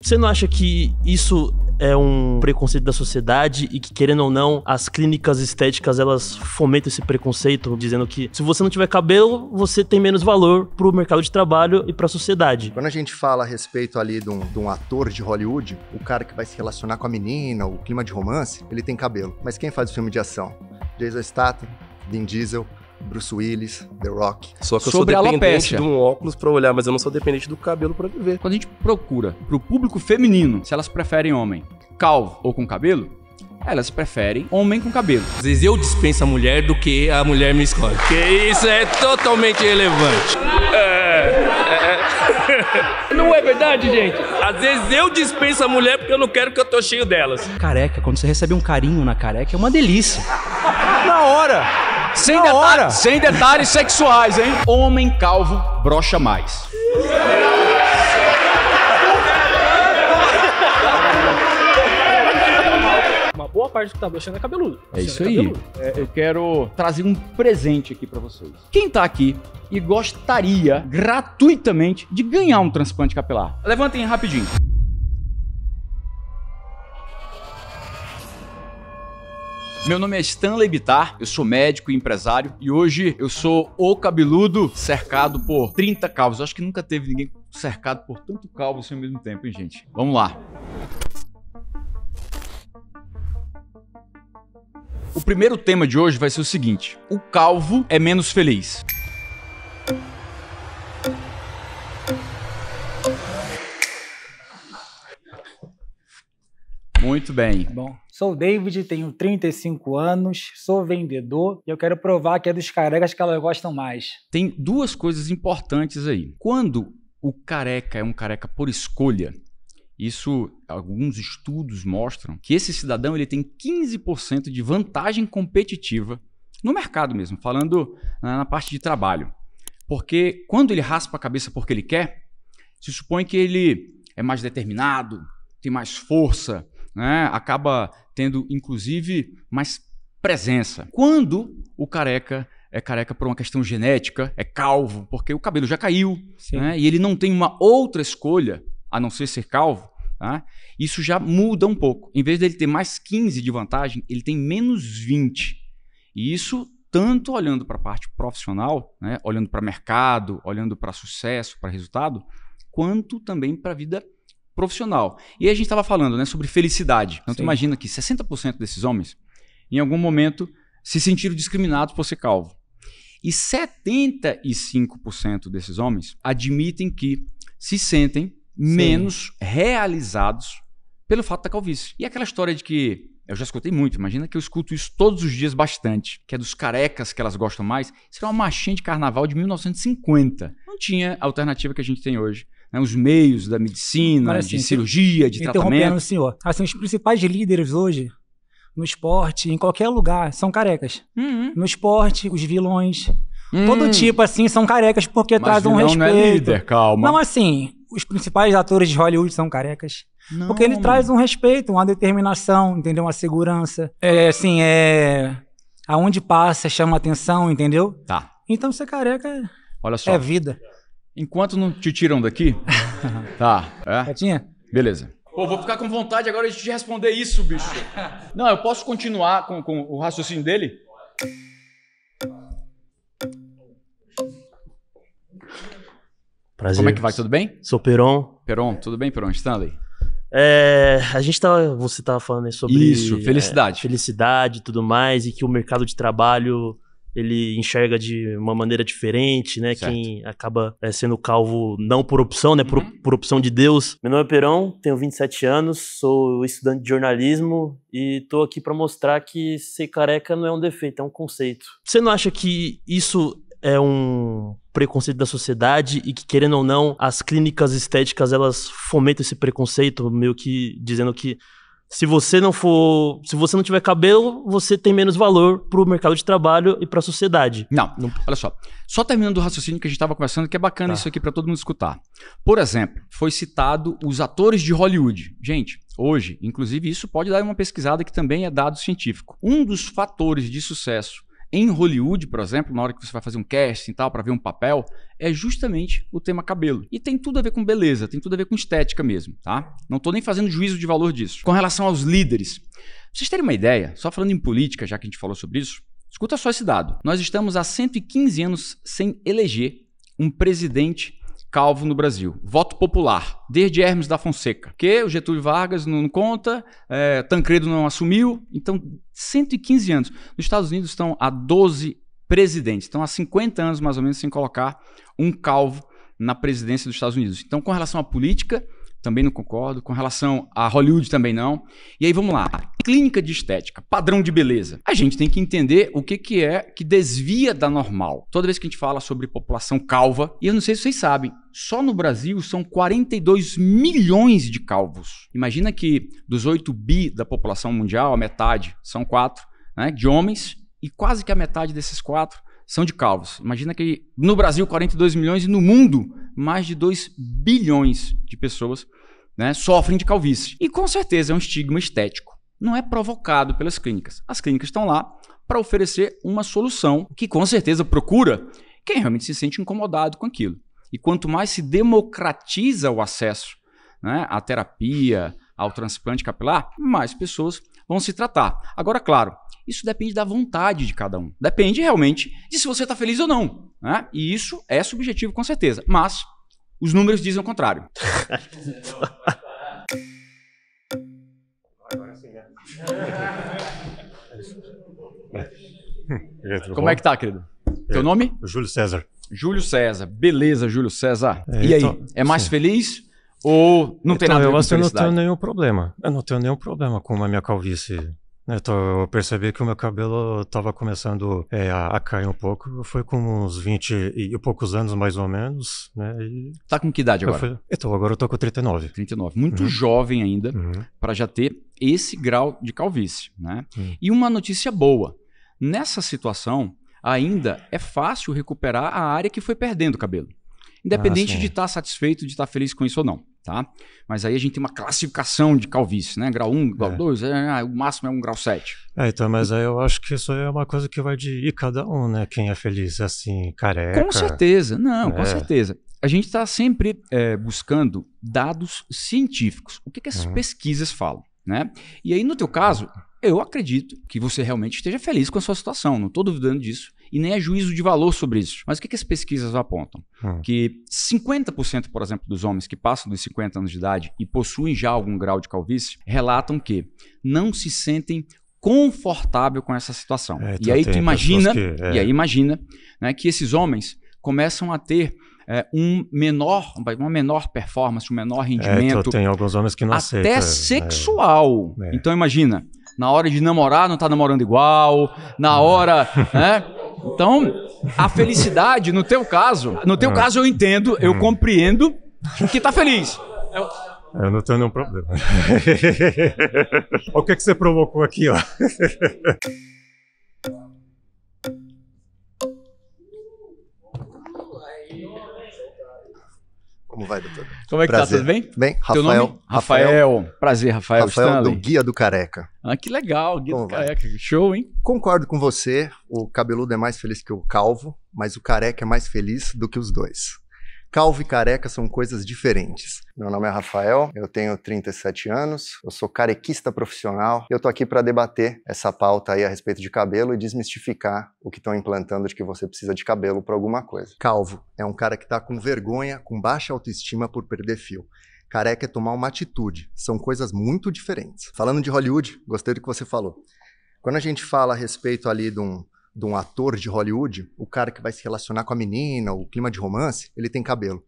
Você não acha que isso é um preconceito da sociedade e que, querendo ou não, as clínicas estéticas, elas fomentam esse preconceito, dizendo que se você não tiver cabelo, você tem menos valor pro mercado de trabalho e pra sociedade? Quando a gente fala a respeito ali de um ator de Hollywood, o cara que vai se relacionar com a menina, o clima de romance, ele tem cabelo. Mas quem faz o filme de ação? Jason Statham, Vin Diesel, Bruce Willis, The Rock. Só que eu sou dependente de um óculos pra olhar, mas eu não sou dependente do cabelo pra viver. Quando a gente procura pro público feminino se elas preferem homem calvo ou com cabelo, elas preferem homem com cabelo. Às vezes eu dispenso a mulher do que a mulher me escolhe. Porque isso é totalmente irrelevante. Não é verdade, gente? Às vezes eu dispenso a mulher porque eu não quero que eu tô cheio delas. Careca, quando você recebe um carinho na careca, é uma delícia. Na hora! Sem detalhes sexuais, hein? Homem calvo brocha mais. Uma boa parte do que tá broxando é cabeludo. É isso aí. Eu quero trazer um presente aqui pra vocês. Quem tá aqui e gostaria gratuitamente de ganhar um transplante capilar? Levantem rapidinho. Meu nome é Stanley Bittar, eu sou médico e empresário e hoje eu sou o cabeludo cercado por 30 calvos. Eu acho que nunca teve ninguém cercado por tanto calvo assim ao mesmo tempo, hein, gente? Vamos lá. O primeiro tema de hoje vai ser o seguinte: o calvo é menos feliz. Muito bem. Bom, sou o David, tenho 35 anos, sou vendedor e eu quero provar que é dos carecas que elas gostam mais. Tem duas coisas importantes aí. Quando o careca é um careca por escolha, isso, alguns estudos mostram que esse cidadão ele tem 15% de vantagem competitiva no mercado mesmo, falando na parte de trabalho. Porque quando ele raspa a cabeça porque ele quer, se supõe que ele é mais determinado, tem mais força, né? Acaba tendo, inclusive, mais presença. Quando o careca é careca por uma questão genética, é calvo, porque o cabelo já caiu, né? E ele não tem uma outra escolha, a não ser calvo, tá? Isso já muda um pouco. Em vez dele ter mais 15 de vantagem, ele tem menos 20. E isso tanto olhando para a parte profissional, né? Olhando para mercado, olhando para sucesso, para resultado, quanto também para a vida profissional. E aí a gente estava falando, né, sobre felicidade. Então, tu imagina que 60% desses homens, em algum momento, se sentiram discriminados por ser calvo. E 75% desses homens admitem que se sentem menos realizados pelo fato da calvície. E aquela história de que, eu já escutei muito, imagina que eu escuto isso todos os dias bastante, que é dos carecas que elas gostam mais. Isso era uma marchinha de carnaval de 1950. Não tinha a alternativa que a gente tem hoje. Os meios da medicina, de cirurgia, de tratamento. Interrompendo o senhor. Assim, os principais líderes hoje, no esporte, em qualquer lugar, são carecas. No esporte, os vilões, todo tipo, assim, são carecas porque trazem um respeito. Não é líder, calma. Não, assim, os principais atores de Hollywood são carecas. Não, porque ele traz um respeito, uma determinação, entendeu? Uma segurança. Aonde passa, chama atenção, entendeu? Tá. Então ser careca olha só. É vida. Enquanto não te tiram daqui, tá. Quietinha? Beleza. Pô, vou ficar com vontade agora de te responder isso, bicho. Não, eu posso continuar com o raciocínio dele? Prazer. Como é que vai? Tudo bem? Sou Peron. Peron, tudo bem, Peron? Stanley? Você tava falando aí sobre... Isso, felicidade. Felicidade e tudo mais, e que o mercado de trabalho... ele enxerga de uma maneira diferente, né? Certo. Quem acaba sendo calvo não por opção, né? Por opção de Deus. Meu nome é Peron, tenho 27 anos, sou estudante de jornalismo e tô aqui pra mostrar que ser careca não é um defeito, é um conceito. Você não acha que isso é um preconceito da sociedade e que, querendo ou não, as clínicas estéticas, elas fomentam esse preconceito, meio que dizendo que se você não tiver cabelo, você tem menos valor pro mercado de trabalho e pra sociedade. Não. Olha só. Só terminando o raciocínio que a gente estava conversando, que é bacana isso aqui para todo mundo escutar. Por exemplo, foi citado os atores de Hollywood. Gente, hoje, inclusive, isso pode dar uma pesquisada que também é dado científico. Um dos fatores de sucesso em Hollywood, por exemplo, na hora que você vai fazer um casting e tal, para ver um papel, é justamente o tema cabelo. E tem tudo a ver com beleza, tem tudo a ver com estética mesmo, tá? Não tô nem fazendo juízo de valor disso. Com relação aos líderes, pra vocês terem uma ideia, só falando em política, já que a gente falou sobre isso, escuta só esse dado. Nós estamos há 115 anos sem eleger um presidente calvo no Brasil. Voto popular, desde Hermes da Fonseca. Porque o Getúlio Vargas não conta, Tancredo não assumiu. Então, 115 anos. Nos Estados Unidos estão há 12 presidentes. Estão há 50 anos, mais ou menos, sem colocar um calvo na presidência dos Estados Unidos. Então, com relação à política, também não concordo. Com relação a Hollywood, também não. E aí, vamos lá. Clínica de estética, padrão de beleza. A gente tem que entender o que é que desvia da normal. Toda vez que a gente fala sobre população calva, e eu não sei se vocês sabem, só no Brasil são 42 milhões de calvos. Imagina que dos 8 bi da população mundial, a metade são 4, né, de homens, e quase que a metade desses 4 são de calvos. Imagina que no Brasil 42 milhões e no mundo mais de 2 bilhões de pessoas, né, sofrem de calvície. E com certeza é um estigma estético. Não é provocado pelas clínicas. As clínicas estão lá para oferecer uma solução que com certeza procura quem realmente se sente incomodado com aquilo. E quanto mais se democratiza o acesso, né, à terapia, ao transplante capilar, mais pessoas vão se tratar. Agora, claro, isso depende da vontade de cada um. Depende realmente de se você está feliz ou não, né? E isso é subjetivo com certeza. Mas os números dizem o contrário. Como é que tá, querido? Teu nome? Júlio César. Júlio César. Beleza, Júlio César. E aí, é mais feliz ou não tem nada a ver com felicidade? Eu não tenho nenhum problema. Eu não tenho nenhum problema com a minha calvície. Então, eu percebi que o meu cabelo estava começando a cair um pouco. Foi com uns 20 e poucos anos, mais ou menos. Né? E tá com que idade agora? Então, agora eu tô com 39. 39. Muito jovem ainda para já ter esse grau de calvície. Né? E uma notícia boa. Nessa situação, ainda é fácil recuperar a área que foi perdendo o cabelo. Independente de estar satisfeito, de estar feliz com isso ou não. Tá? Mas aí a gente tem uma classificação de calvície, né? Grau 1, grau 2, o máximo é um grau 7. Então, mas aí eu acho que isso é uma coisa que vai de cada um, né? Quem é feliz assim, careca. Com certeza, não, com certeza. A gente está sempre buscando dados científicos. O que essas pesquisas falam, né? E aí, no teu caso, eu acredito que você realmente esteja feliz com a sua situação. Não estou duvidando disso. E nem é juízo de valor sobre isso. Mas o que as pesquisas apontam? Que 50%, por exemplo, dos homens que passam dos 50 anos de idade e possuem já algum grau de calvície, relatam que não se sentem confortável com essa situação. E aí tu imagina, né, que esses homens começam a ter uma menor performance, um menor rendimento. Tem alguns homens que não aceitam. Até sexual. Então imagina, na hora de namorar não tá namorando igual, na hora, né? Então, a felicidade, no teu caso eu entendo, eu compreendo que tá feliz. Eu não tenho nenhum problema. Olha o que você provocou aqui, ó. Como vai, doutor? Como é que Prazer. Tá? Tudo bem? Bem, Teu nome? Rafael. Prazer, Rafael. Rafael do Guia do Careca. Que legal, Guia do Careca. Show, hein? Concordo com você, o cabeludo é mais feliz que o calvo, mas o careca é mais feliz do que os dois. Calvo e careca são coisas diferentes. Meu nome é Rafael, eu tenho 37 anos, eu sou carequista profissional e eu tô aqui para debater essa pauta aí a respeito de cabelo e desmistificar o que estão implantando de que você precisa de cabelo para alguma coisa. Calvo é um cara que tá com vergonha, com baixa autoestima por perder fio. Careca é tomar uma atitude, são coisas muito diferentes. Falando de Hollywood, gostei do que você falou. Quando a gente fala a respeito ali de um ator de Hollywood, o cara que vai se relacionar com a menina, o clima de romance, ele tem cabelo.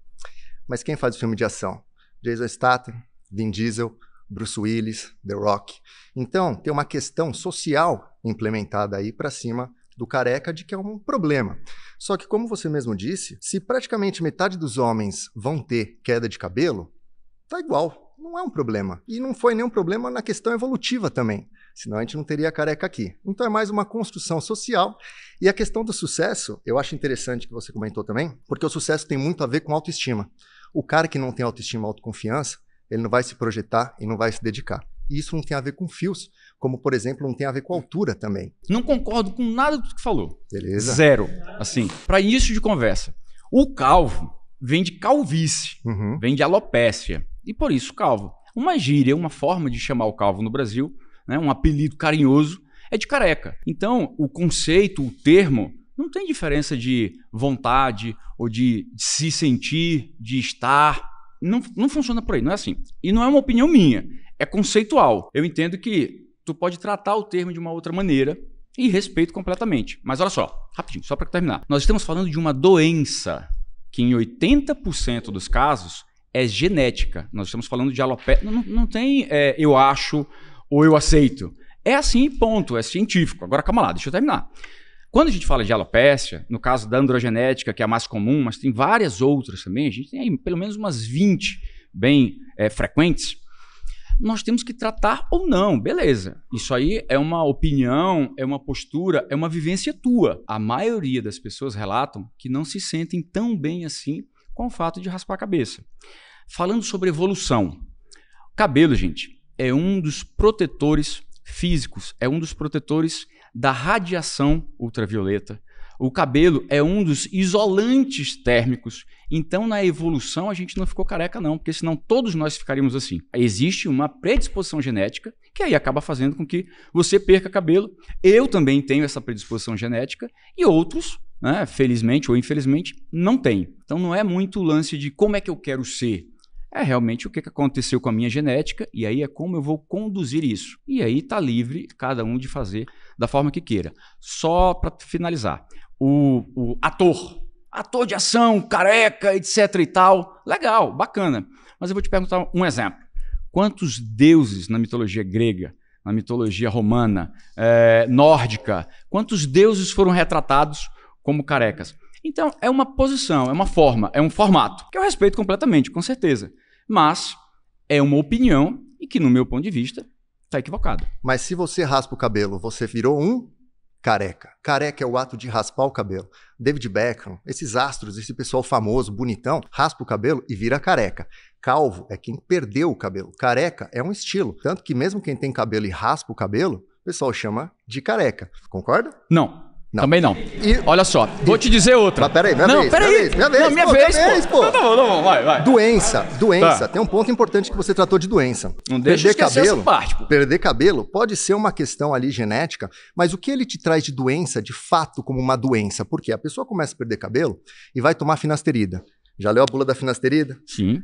Mas quem faz o filme de ação? Jason Statham, Vin Diesel, Bruce Willis, The Rock. Então, tem uma questão social implementada aí para cima do careca de que é um problema. Só que, como você mesmo disse, se praticamente metade dos homens vão ter queda de cabelo, tá igual, não é um problema. E não foi nenhum problema na questão evolutiva também. Senão a gente não teria careca aqui. Então é mais uma construção social. E a questão do sucesso, eu acho interessante que você comentou também, porque o sucesso tem muito a ver com autoestima. O cara que não tem autoestima, autoconfiança, ele não vai se projetar e não vai se dedicar. E isso não tem a ver com fios, como, por exemplo, não tem a ver com altura também. Não concordo com nada do que falou. Beleza. Zero. Assim, para início de conversa. O calvo vem de calvície, vem de alopécia. E por isso calvo. Uma gíria, uma forma de chamar o calvo no Brasil, né, um apelido carinhoso, é de careca. Então, o conceito, o termo, não tem diferença de vontade ou de se sentir, de estar. Não funciona por aí, não é assim. E não é uma opinião minha, é conceitual. Eu entendo que tu pode tratar o termo de uma outra maneira e respeito completamente. Mas olha só, rapidinho, só para terminar. Nós estamos falando de uma doença que em 80% dos casos é genética. Nós estamos falando de alopecia. Não tem eu acho ou eu aceito. É assim, ponto. É científico. Agora, calma lá, deixa eu terminar. Quando a gente fala de alopécia, no caso da androgenética, que é a mais comum, mas tem várias outras também, a gente tem aí pelo menos umas 20 bem frequentes, nós temos que tratar ou não, beleza. Isso aí é uma opinião, é uma postura, é uma vivência tua. A maioria das pessoas relatam que não se sentem tão bem assim com o fato de raspar a cabeça. Falando sobre evolução, cabelo, gente, é um dos protetores físicos, é um dos protetores da radiação ultravioleta. O cabelo é um dos isolantes térmicos. Então, na evolução, a gente não ficou careca, não, porque senão todos nós ficaríamos assim. Existe uma predisposição genética que aí acaba fazendo com que você perca cabelo. Eu também tenho essa predisposição genética e outros, né, felizmente ou infelizmente, não têm. Então, não é muito o lance de como é que eu quero ser. É realmente o que aconteceu com a minha genética e aí é como eu vou conduzir isso. E aí está livre cada um de fazer da forma que queira. Só para finalizar, o ator de ação, careca, etc e tal, legal, bacana. Mas eu vou te perguntar um exemplo. Quantos deuses na mitologia grega, na mitologia romana, nórdica, quantos deuses foram retratados como carecas? Então, é uma posição, é uma forma, é um formato, que eu respeito completamente, com certeza. Mas é uma opinião e que, no meu ponto de vista, está equivocada. Mas se você raspa o cabelo, você virou um careca. Careca é o ato de raspar o cabelo. David Beckham, esses astros, esse pessoal famoso, bonitão, raspa o cabelo e vira careca. Calvo é quem perdeu o cabelo. Careca é um estilo. Tanto que mesmo quem tem cabelo e raspa o cabelo, o pessoal chama de careca. Concorda? Não. Também não. Olha só, vou te dizer outra. Mas peraí, minha vez, pô. Não, tá bom, vai. Doença. Tá. Tem um ponto importante que você tratou de doença. Não deixa de esquecer essa parte, pô. Perder cabelo pode ser uma questão ali genética, mas o que ele te traz de doença, de fato, como uma doença? Porque a pessoa começa a perder cabelo e vai tomar finasterida. Já leu a bula da finasterida? Sim.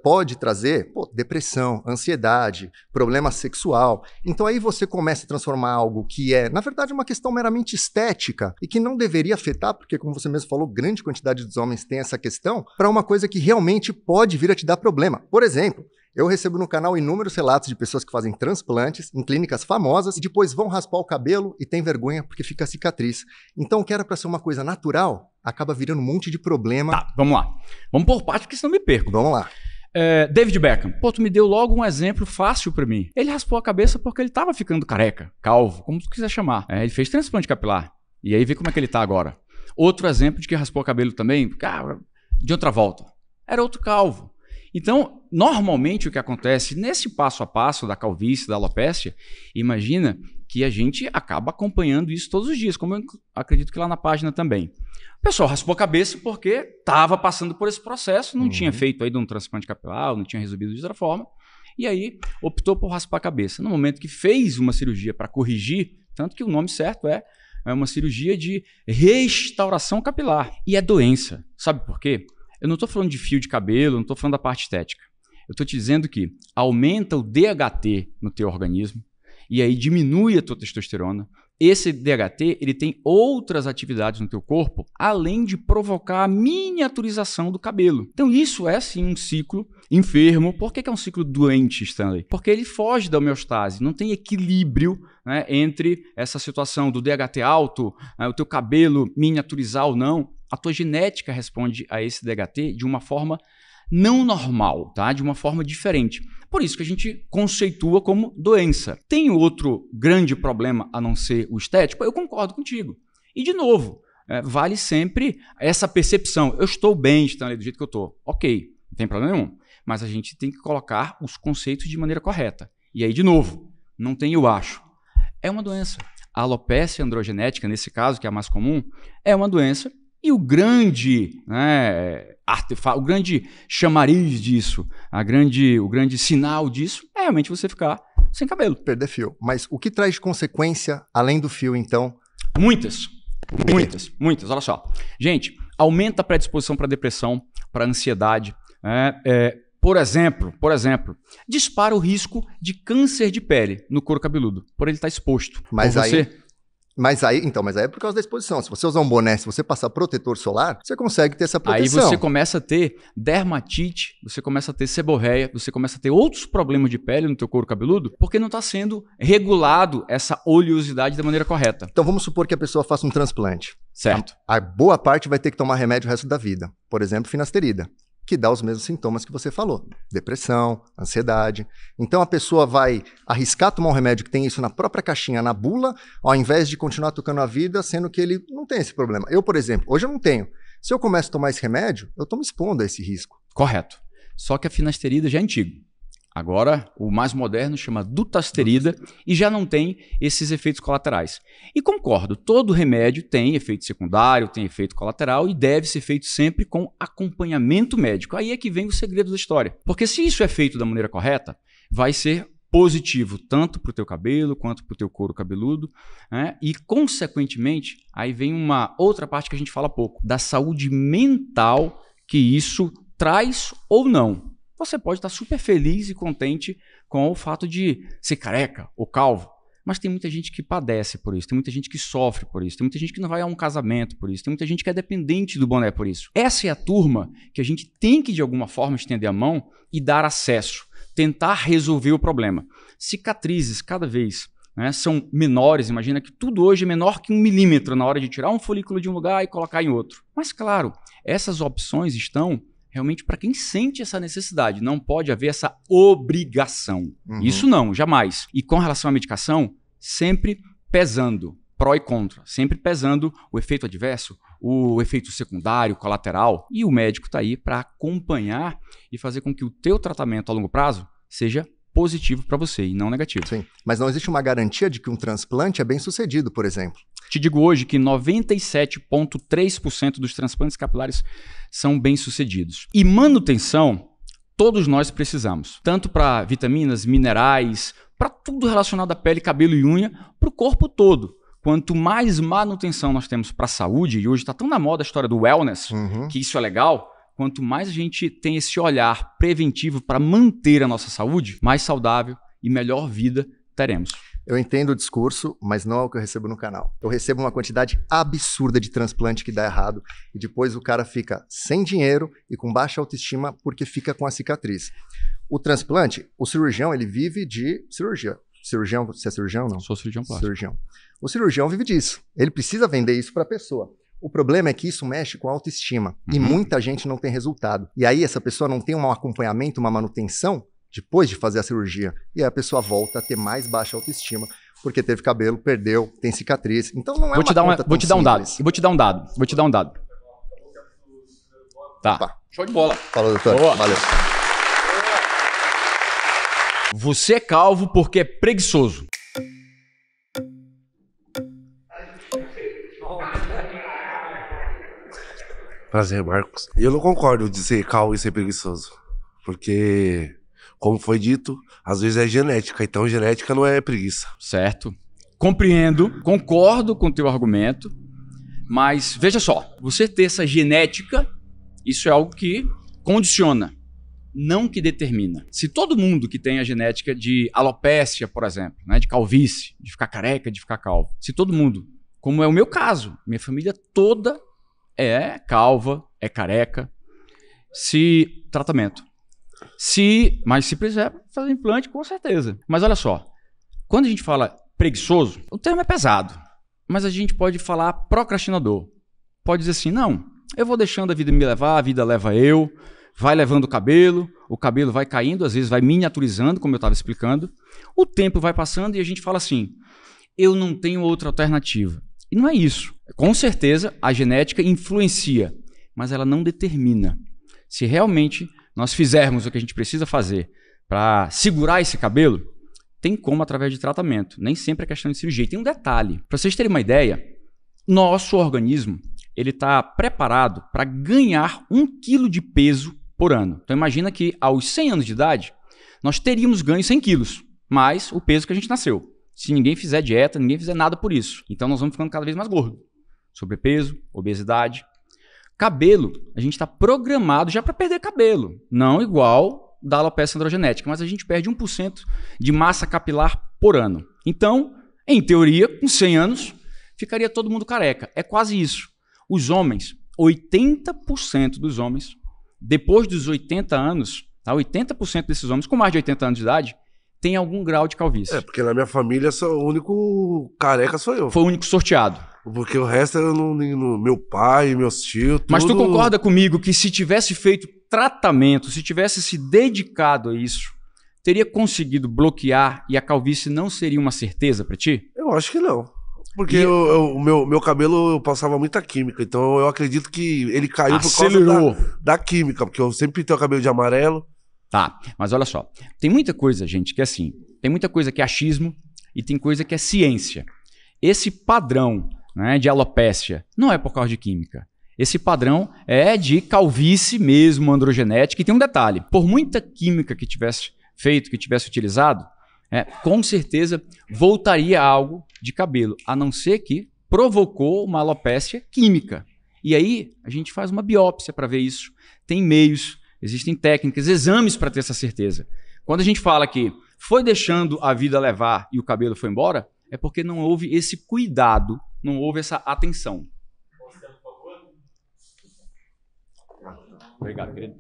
Pode trazer depressão, ansiedade, problema sexual. Então aí você começa a transformar algo que é, na verdade, uma questão meramente estética e que não deveria afetar, porque, como você mesmo falou, grande quantidade dos homens tem essa questão, para uma coisa que realmente pode vir a te dar problema. Por exemplo, eu recebo no canal inúmeros relatos de pessoas que fazem transplantes em clínicas famosas e depois vão raspar o cabelo e tem vergonha porque fica cicatriz. Então, o que era para ser uma coisa natural, acaba virando um monte de problema. Tá, vamos lá. Vamos por parte, porque senão me perco. Vamos lá. David Beckham. Pô, tu me deu logo um exemplo fácil pra mim. Ele raspou a cabeça porque ele tava ficando careca, calvo, como tu quiser chamar. Ele fez transplante capilar. E aí vê como é que ele tá agora. Outro exemplo de que raspou o cabelo também, cara, de outra volta. Era outro calvo. Então, normalmente o que acontece nesse passo a passo da calvície, da alopécia, imagina que a gente acaba acompanhando isso todos os dias, como eu acredito que lá na página também. O pessoal raspou a cabeça porque estava passando por esse processo, não tinha feito ainda um transplante capilar, não tinha resolvido de outra forma, e aí optou por raspar a cabeça. No momento que fez uma cirurgia para corrigir, tanto que o nome certo é uma cirurgia de restauração capilar. E é doença. Sabe por quê? Eu não estou falando de fio de cabelo, não estou falando da parte estética. Eu estou te dizendo que aumenta o DHT no teu organismo e aí diminui a tua testosterona. Esse DHT ele tem outras atividades no teu corpo, além de provocar a miniaturização do cabelo. Então isso é sim um ciclo enfermo. Por que é um ciclo doente, Stanley? Porque ele foge da homeostase, não tem equilíbrio, né, entre essa situação do DHT alto, o teu cabelo miniaturizar ou não. A tua genética responde a esse DHT de uma forma não normal, tá? De uma forma diferente. Por isso que a gente conceitua como doença. Tem outro grande problema a não ser o estético? Eu concordo contigo. E, de novo, vale sempre essa percepção. Eu estou bem, Stanley, do jeito que eu estou. Ok, não tem problema nenhum. Mas a gente tem que colocar os conceitos de maneira correta. E aí, de novo, não tem eu acho. É uma doença. A alopecia androgenética, nesse caso, que é a mais comum, é uma doença. E o grande, o grande chamariz disso, o grande sinal disso, é realmente você ficar sem cabelo. Perder fio. Mas o que traz de consequência, além do fio, então? Muitas. Olha só. Gente, aumenta a predisposição para depressão, para ansiedade. Por exemplo, dispara o risco de câncer de pele no couro cabeludo, por ele estar exposto. Mas aí é por causa da exposição. Se você usar um boné, se você passar protetor solar, você consegue ter essa proteção. Aí você começa a ter dermatite, você começa a ter seborreia, você começa a ter outros problemas de pele no teu couro cabeludo, porque não está sendo regulado essa oleosidade da maneira correta. Então vamos supor que a pessoa faça um transplante. Certo. A boa parte vai ter que tomar remédio o resto da vida. Por exemplo, finasterida, que dá os mesmos sintomas que você falou. Depressão, ansiedade. Então a pessoa vai arriscar tomar um remédio que tem isso na própria caixinha, na bula, ao invés de continuar tocando a vida, sendo que ele não tem esse problema. Eu, por exemplo, hoje eu não tenho. Se eu começo a tomar esse remédio, eu estou me expondo a esse risco. Correto. Só que a finasterida já é antigo. Agora, o mais moderno chama dutasterida e já não tem esses efeitos colaterais. E concordo, todo remédio tem efeito secundário, tem efeito colateral e deve ser feito sempre com acompanhamento médico. Aí é que vem o segredo da história. Porque se isso é feito da maneira correta, vai ser positivo tanto para o teu cabelo quanto para o teu couro cabeludo, né? E, consequentemente, aí vem uma outra parte que a gente fala pouco, da saúde mental que isso traz ou não. Você pode estar super feliz e contente com o fato de ser careca ou calvo, mas tem muita gente que padece por isso, tem muita gente que sofre por isso, tem muita gente que não vai a um casamento por isso, tem muita gente que é dependente do boné por isso. Essa é a turma que a gente tem que, de alguma forma, estender a mão e dar acesso, tentar resolver o problema. Cicatrizes, cada vez, são menores, imagina que tudo hoje é menor que 1 milímetro na hora de tirar um folículo de um lugar e colocar em outro. Mas, claro, essas opções estão realmente para quem sente essa necessidade. Não pode haver essa obrigação. Isso não, jamais. E com relação à medicação, sempre pesando pró e contra. Sempre pesando o efeito adverso, o efeito secundário, colateral. E o médico está aí para acompanhar e fazer com que o teu tratamento a longo prazo seja positivo para você e não negativo. Sim, mas não existe uma garantia de que um transplante é bem sucedido, por exemplo. Te digo hoje que 97,3% dos transplantes capilares são bem-sucedidos. E manutenção, todos nós precisamos. Tanto para vitaminas, minerais, para tudo relacionado à pele, cabelo e unha, para o corpo todo. Quanto mais manutenção nós temos para a saúde, e hoje está tão na moda a história do wellness, que isso é legal, quanto mais a gente tem esse olhar preventivo para manter a nossa saúde, mais saudável e melhor vida teremos. Eu entendo o discurso, mas não é o que eu recebo no canal. Eu recebo uma quantidade absurda de transplante que dá errado e depois o cara fica sem dinheiro e com baixa autoestima porque fica com a cicatriz. O transplante, o cirurgião, ele vive de cirurgia. Cirurgião, você é cirurgião? Não? Sou cirurgião plástico. Cirurgião. O cirurgião vive disso. Ele precisa vender isso para a pessoa. O problema é que isso mexe com a autoestima e muita gente não tem resultado. E aí essa pessoa não tem um acompanhamento, uma manutenção depois de fazer a cirurgia. E aí a pessoa volta a ter mais baixa autoestima porque teve cabelo, perdeu, tem cicatriz. Então não é vou te dar um dado. Tá. Opa. Show de bola. Falou, doutor. Boa. Valeu. Você é calvo porque é preguiçoso. Prazer, Marcos. Eu não concordo de ser calvo e ser preguiçoso. Porque, como foi dito, às vezes é genética. Então, genética não é preguiça. Certo. Compreendo, concordo com o teu argumento. Mas, veja só. Você ter essa genética, isso é algo que condiciona, não que determina. Se todo mundo que tem a genética de alopécia, por exemplo, de calvície, de ficar careca, de ficar calvo, se todo mundo, como é o meu caso, minha família toda é calva, é careca, mas se precisar fazer implante, com certeza. Mas olha só, quando a gente fala preguiçoso, o termo é pesado, mas a gente pode falar procrastinador. Pode dizer assim, não, eu vou deixando a vida me levar, a vida leva eu, vai levando o cabelo vai caindo, às vezes vai miniaturizando, como eu estava explicando, o tempo vai passando e a gente fala assim, eu não tenho outra alternativa. E não é isso. Com certeza, a genética influencia, mas ela não determina. Se realmente nós fizermos o que a gente precisa fazer para segurar esse cabelo, tem como através de tratamento. Nem sempre é questão de cirurgia. E tem um detalhe. Para vocês terem uma ideia, nosso organismo ele está preparado para ganhar 1 quilo de peso por ano. Então imagina que aos 100 anos de idade, nós teríamos ganho 100 quilos, mais o peso que a gente nasceu. Se ninguém fizer dieta, ninguém fizer nada por isso. Então nós vamos ficando cada vez mais gordos. Sobrepeso, obesidade. Cabelo, a gente está programado já para perder cabelo. Não igual da alopecia androgenética, mas a gente perde 1% de massa capilar por ano. Então, em teoria, com 100 anos, ficaria todo mundo careca. É quase isso. Os homens, 80% dos homens, depois dos 80 anos, tá? 80% desses homens com mais de 80 anos de idade, tem algum grau de calvície. Porque na minha família o único careca sou eu. Foi o único sorteado. Porque o resto era meu pai, meus tios, tudo... Mas tu concorda comigo que se tivesse feito tratamento, se tivesse se dedicado a isso, teria conseguido bloquear e a calvície não seria uma certeza pra ti? Eu acho que não. Porque o meu cabelo eu passava muita química, então eu acredito que ele caiu por causa da química, porque eu sempre pintei o cabelo de amarelo. Tá, mas olha só, tem muita coisa, gente, que é assim, tem muita coisa que é achismo e tem coisa que é ciência. Esse padrão, né, de alopécia não é por causa de química. Esse padrão é de calvície mesmo, androgenética, e tem um detalhe, por muita química que tivesse feito, que tivesse utilizado, com certeza voltaria algo de cabelo, a não ser que provocou uma alopécia química. E aí a gente faz uma biópsia para ver isso. Tem meios, existem técnicas, exames para ter essa certeza. Quando a gente fala que foi deixando a vida levar e o cabelo foi embora, é porque não houve esse cuidado, não houve essa atenção. Obrigado, querido.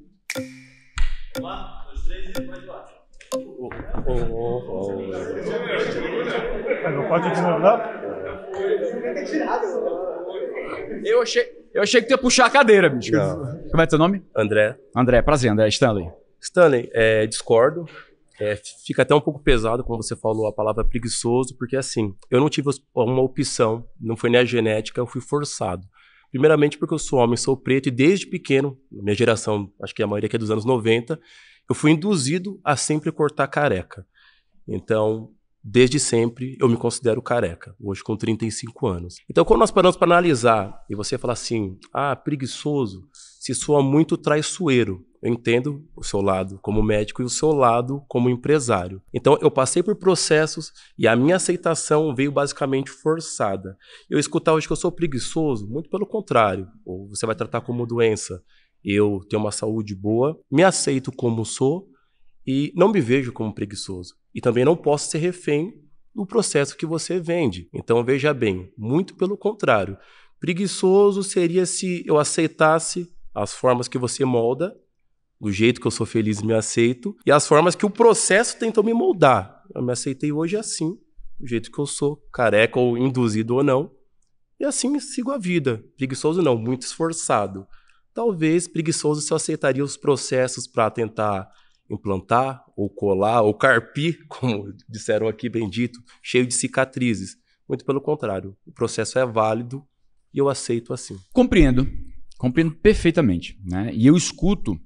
Vamos lá, 2, 3 e mais lá. Não pode de novo, não? Eu achei que tu ia puxar a cadeira, bicho. Não. Como é teu nome? André. André, prazer, André. Stanley. Stanley, discordo. Fica até um pouco pesado, como você falou, a palavra preguiçoso, porque assim, eu não tive uma opção, não foi nem a genética, eu fui forçado. Primeiramente porque eu sou homem, sou preto, e desde pequeno, minha geração, acho que a maioria aqui é dos anos 90, eu fui induzido a sempre cortar careca. Então, desde sempre, eu me considero careca, hoje com 35 anos. Então, quando nós paramos para analisar, e você fala assim, preguiçoso, se soa muito traiçoeiro. Eu entendo o seu lado como médico e o seu lado como empresário. Então, eu passei por processos e a minha aceitação veio basicamente forçada. Eu escutar hoje que eu sou preguiçoso, muito pelo contrário. Ou você vai tratar como doença. Eu tenho uma saúde boa, me aceito como sou e não me vejo como preguiçoso. E também não posso ser refém do processo que você vende. Então, veja bem, muito pelo contrário. Preguiçoso seria se eu aceitasse as formas que você molda, do jeito que eu sou feliz e me aceito, e as formas que o processo tentou me moldar. Eu me aceitei hoje assim, do jeito que eu sou, careca ou induzido ou não, e assim sigo a vida. Preguiçoso não, muito esforçado. Talvez preguiçoso se eu aceitaria os processos para tentar implantar, ou colar, ou carpir, como disseram aqui, bendito, cheio de cicatrizes. Muito pelo contrário, o processo é válido e eu aceito assim. Compreendo perfeitamente, né? E eu escuto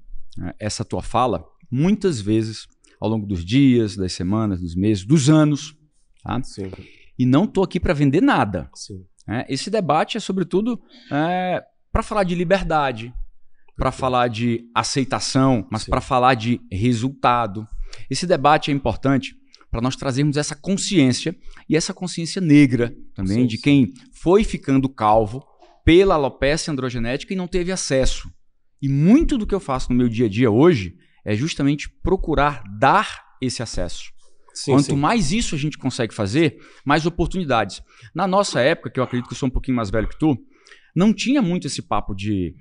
essa tua fala muitas vezes ao longo dos dias, das semanas, dos meses, dos anos, tá? Sim. E não estou aqui para vender nada. Sim. Esse debate é sobretudo para falar de liberdade, para falar de aceitação, mas para falar de resultado. Esse debate é importante para nós trazermos essa consciência, e essa consciência negra também, de quem foi ficando calvo pela alopecia androgenética e não teve acesso. E muito do que eu faço no meu dia a dia hoje é justamente procurar dar esse acesso. Quanto mais isso a gente consegue fazer, mais oportunidades. Na nossa época, que eu acredito que eu sou um pouquinho mais velho que tu, não tinha muito esse papo de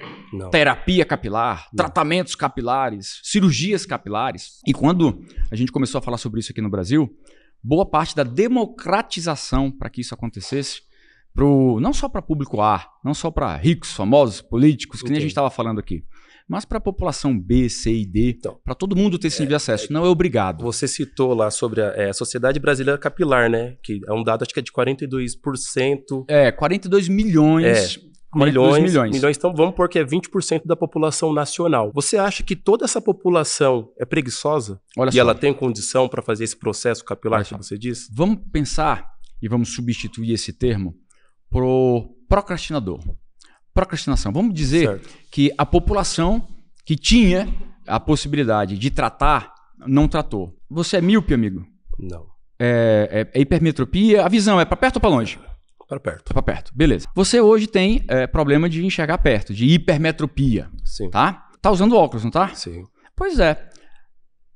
terapia capilar, tratamentos capilares, cirurgias capilares. E quando a gente começou a falar sobre isso aqui no Brasil, boa parte da democratização para que isso acontecesse, não só para público A, não só para ricos, famosos, políticos, que nem a gente estava falando aqui, mas para a população B, C e D, para todo mundo ter esse nível de acesso. Não é obrigado. Você citou lá sobre a Sociedade Brasileira Capilar, né? Que é um dado, acho que é de 42%. 42 milhões Milhões. Então vamos pôr que é 20% da população nacional. Você acha que toda essa população é preguiçosa? Olha e só. ela tem condição para fazer esse processo capilar que você disse? Vamos pensar e vamos substituir esse termo pro procrastinador. Procrastinação. Vamos dizer que a população que tinha a possibilidade de tratar, não tratou. Você é míope, amigo? Não. É hipermetropia? A visão é para perto ou para longe? Para perto. Para perto, beleza. Você hoje tem problema de enxergar perto, de hipermetropia. Sim. Tá? Tá usando óculos, não tá? Sim. Pois é.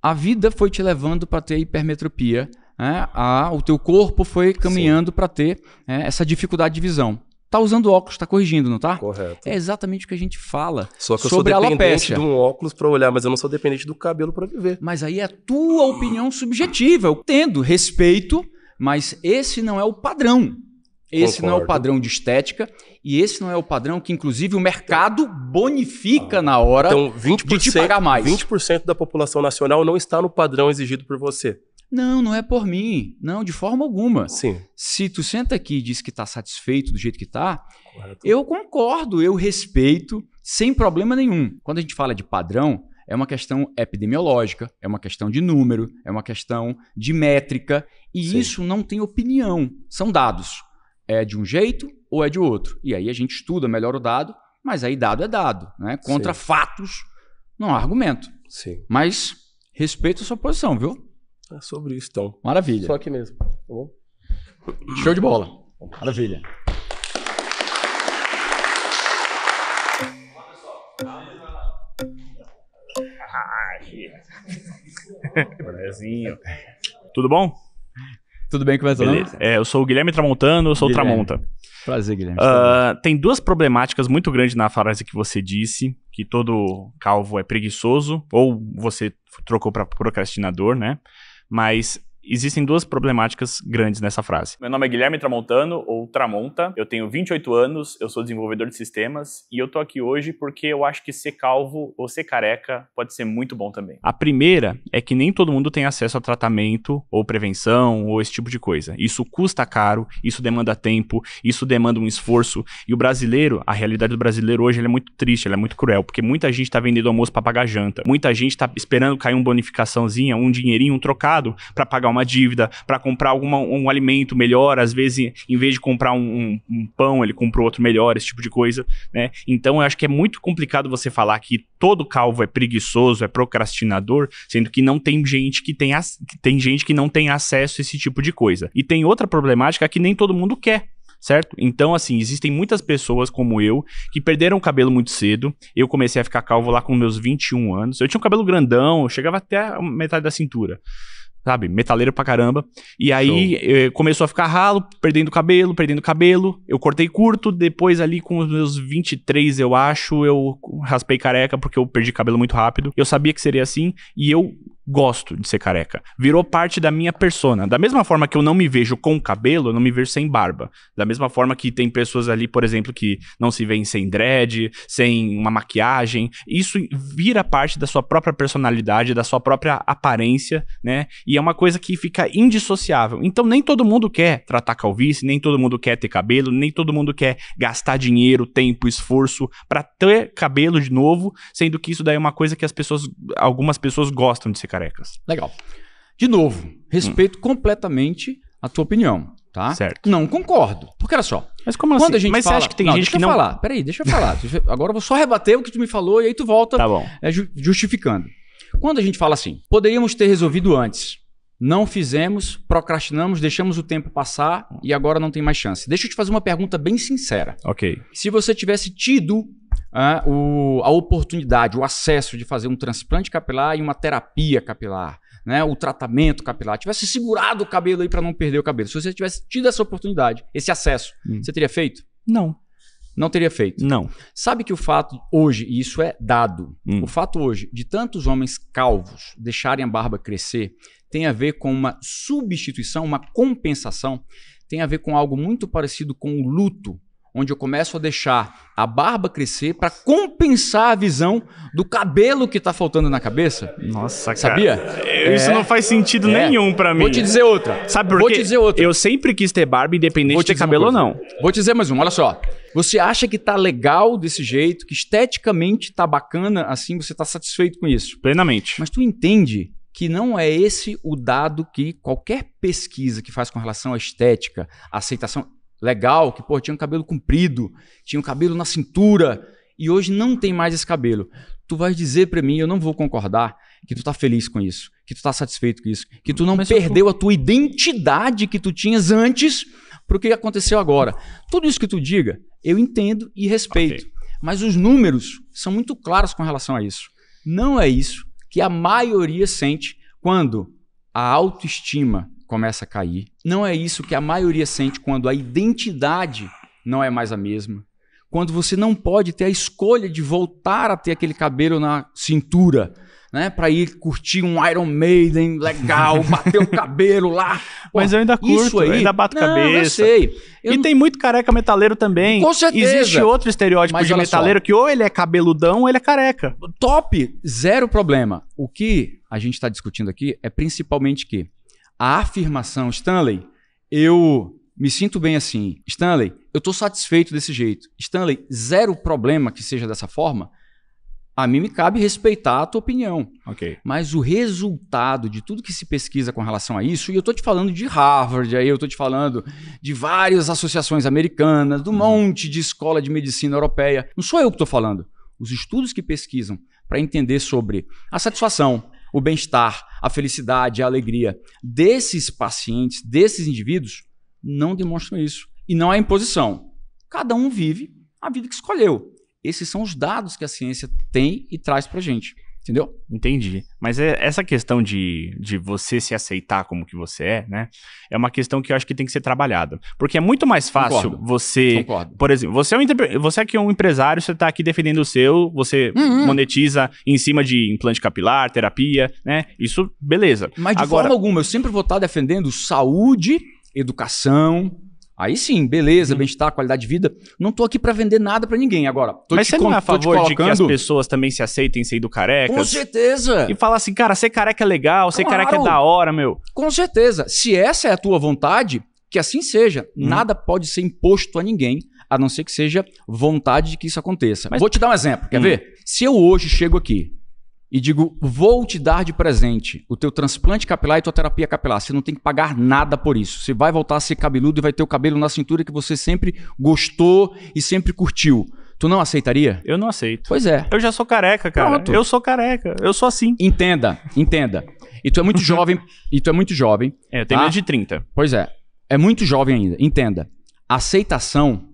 A vida foi te levando para ter hipermetropia, né? O teu corpo foi caminhando para ter essa dificuldade de visão. Tá usando óculos, tá corrigindo, não tá? Correto. É exatamente o que a gente fala Só que eu sobre sou dependente alopecia. de um óculos para olhar, mas eu não sou dependente do cabelo para viver. Mas aí é a tua opinião subjetiva. Eu tendo respeito, mas esse não é o padrão. Esse não é o padrão de estética e esse não é o padrão que, inclusive, o mercado bonifica na hora de te pagar mais. 20% da população nacional não está no padrão exigido por você. Não é por mim. Não, de forma alguma. Sim. Se tu senta aqui e diz que está satisfeito do jeito que está, eu concordo, eu respeito, sem problema nenhum. Quando a gente fala de padrão, é uma questão epidemiológica, é uma questão de número, é uma questão de métrica, e isso não tem opinião, são dados. É de um jeito ou é de outro? E aí a gente estuda melhor o dado, mas aí dado é dado, né? Contra fatos não há argumento. Sim. Mas respeito a sua posição, viu? É sobre isso, então. Maravilha. Só aqui mesmo, tá bom? Show de bola. Maravilha. Tudo bom? Tudo bem, começou? Beleza. Eu sou o Guilherme Tramontano, eu sou o Tramonta. Prazer, Guilherme. Tem duas problemáticas muito grandes na frase que você disse, que todo calvo é preguiçoso, ou você trocou para procrastinador, né? Mas existem duas problemáticas grandes nessa frase. Meu nome é Guilherme Tramontano, ou Tramonta. Eu tenho 28 anos, eu sou desenvolvedor de sistemas e eu tô aqui hoje porque eu acho que ser calvo ou ser careca pode ser muito bom também. A primeira é que nem todo mundo tem acesso a tratamento ou prevenção ou esse tipo de coisa. Isso custa caro, isso demanda tempo, isso demanda um esforço. E o brasileiro, a realidade do brasileiro hoje ela é muito triste, ela é muito cruel, porque muita gente tá vendendo almoço pra pagar janta. Muita gente tá esperando cair uma bonificaçãozinha, um dinheirinho, um trocado pra pagar uma dívida, para comprar um alimento melhor, às vezes em vez de comprar um pão, ele comprou outro melhor, esse tipo de coisa, né? Então eu acho que é muito complicado você falar que todo calvo é preguiçoso, é procrastinador, sendo que não tem gente que tem gente que não tem acesso a esse tipo de coisa. E tem outra problemática que nem todo mundo quer. Certo? Então, assim, existem muitas pessoas como eu que perderam o cabelo muito cedo. Eu comecei a ficar calvo lá com meus 21 anos. Eu tinha um cabelo grandão, eu chegava até a metade da cintura. Sabe? Metaleiro pra caramba. E aí começou a ficar ralo, perdendo cabelo. Eu cortei curto, depois ali com os meus 23, eu acho, eu raspei careca porque eu perdi cabelo muito rápido. Eu sabia que seria assim e eu gosto de ser careca. Virou parte da minha persona. Da mesma forma que eu não me vejo com cabelo, eu não me vejo sem barba. Da mesma forma que tem pessoas ali, por exemplo, que não se veem sem dread, sem uma maquiagem. Isso vira parte da sua própria personalidade, da sua própria aparência, né? E é uma coisa que fica indissociável. Então nem todo mundo quer tratar calvície, nem todo mundo quer ter cabelo, nem todo mundo quer gastar dinheiro, tempo, esforço pra ter cabelo de novo, sendo que isso daí é uma coisa que algumas pessoas gostam de ser carecas. Legal. De novo, respeito completamente a tua opinião, tá? Certo. Não concordo. Porque olha só. Mas como quando assim? A gente Mas fala... você acha que tem gente que não... Deixa eu falar. Agora eu vou só rebater o que tu me falou e aí tu volta justificando. Quando a gente fala assim, poderíamos ter resolvido antes. Não fizemos, procrastinamos, deixamos o tempo passar e agora não tem mais chance. Deixa eu te fazer uma pergunta bem sincera. Ok. Se você tivesse tido a oportunidade, o acesso de fazer um transplante capilar e uma terapia capilar, né, o tratamento capilar, tivesse segurado o cabelo aí para não perder o cabelo, se você tivesse tido essa oportunidade, esse acesso, você teria feito? Não. Não teria feito? Não. Sabe que o fato hoje, e isso é dado, o fato hoje de tantos homens calvos deixarem a barba crescer tem a ver com uma substituição, uma compensação, tem a ver com algo muito parecido com o luto onde eu começo a deixar a barba crescer para compensar a visão do cabelo que tá faltando na cabeça. Nossa, cara. Sabia? Isso não faz sentido nenhum pra mim. Vou te dizer outra. Sabe por quê? Vou te dizer outra. Eu sempre quis ter barba, independente de ter cabelo ou não. Vou te dizer mais uma, olha só. Você acha que tá legal desse jeito, que esteticamente tá bacana assim, você tá satisfeito com isso? Plenamente. Mas tu entende que não é esse o dado que qualquer pesquisa que faz com relação à estética, à aceitação legal, que pô, tinha um cabelo comprido, tinha um cabelo na cintura e hoje não tem mais esse cabelo. Tu vais dizer pra mim, eu não vou concordar, que tu tá feliz com isso, que tu tá satisfeito com isso, que tu não perdeu a tua identidade que tu tinhas antes pro que aconteceu agora. Tudo isso que tu diga, eu entendo e respeito. Mas os números são muito claros com relação a isso. Não é isso que a maioria sente quando a autoestima começa a cair. Não é isso que a maioria sente quando a identidade não é mais a mesma. Quando você não pode ter a escolha de voltar a ter aquele cabelo na cintura, né, para ir curtir um Iron Maiden legal, bater o cabelo lá. Pô, mas eu ainda curto, aí, eu ainda bato cabeça. Eu sei. E tem muito careca metaleiro também. Com certeza. Existe outro estereótipo Mas de metaleiro que ou ele é cabeludão ou ele é careca. Top, zero problema. O que a gente está discutindo aqui é principalmente que a afirmação, Stanley, eu me sinto bem assim. Stanley, eu estou satisfeito desse jeito. Stanley, zero problema que seja dessa forma. A mim me cabe respeitar a tua opinião. Ok. Mas o resultado de tudo que se pesquisa com relação a isso, e eu estou te falando de Harvard, aí eu estou te falando de várias associações americanas, de um monte de escola de medicina europeia. Não sou eu que estou falando. Os estudos que pesquisam para entender sobre a satisfação, o bem-estar, a felicidade, a alegria desses pacientes, desses indivíduos, não demonstram isso. E não há imposição. Cada um vive a vida que escolheu. Esses são os dados que a ciência tem e traz pra gente. Entendeu? Entendi. Mas essa questão de você se aceitar como que você é, né? É uma questão que eu acho que tem que ser trabalhada. Porque é muito mais fácil você... Concordo. Por exemplo, você aqui é um empresário, você tá aqui defendendo o seu, você monetiza em cima de implante capilar, terapia, né? Isso, beleza. Mas de forma alguma, eu sempre vou estar defendendo saúde, educação... Aí sim, beleza, bem-estar, qualidade de vida. Não tô aqui pra vender nada pra ninguém agora. Mas você não é a favor de que as pessoas também se aceitem sendo carecas? Com certeza! E falar assim, cara, ser careca é legal, ser careca é da hora, meu. Com certeza. Se essa é a tua vontade, que assim seja. Nada pode ser imposto a ninguém, a não ser que seja vontade de que isso aconteça. Mas vou te dar um exemplo, quer ver? Se eu hoje chego aqui e digo, vou te dar de presente o teu transplante capilar e tua terapia capilar. Você não tem que pagar nada por isso. Você vai voltar a ser cabeludo e vai ter o cabelo na cintura que você sempre gostou e sempre curtiu. Tu não aceitaria? Eu não aceito. Pois é. Eu já sou careca, cara. Pronto. Eu sou careca. Eu sou assim. Entenda. E tu é muito jovem. É, eu tenho menos de 30. Pois é. É muito jovem ainda. Entenda. Aceitação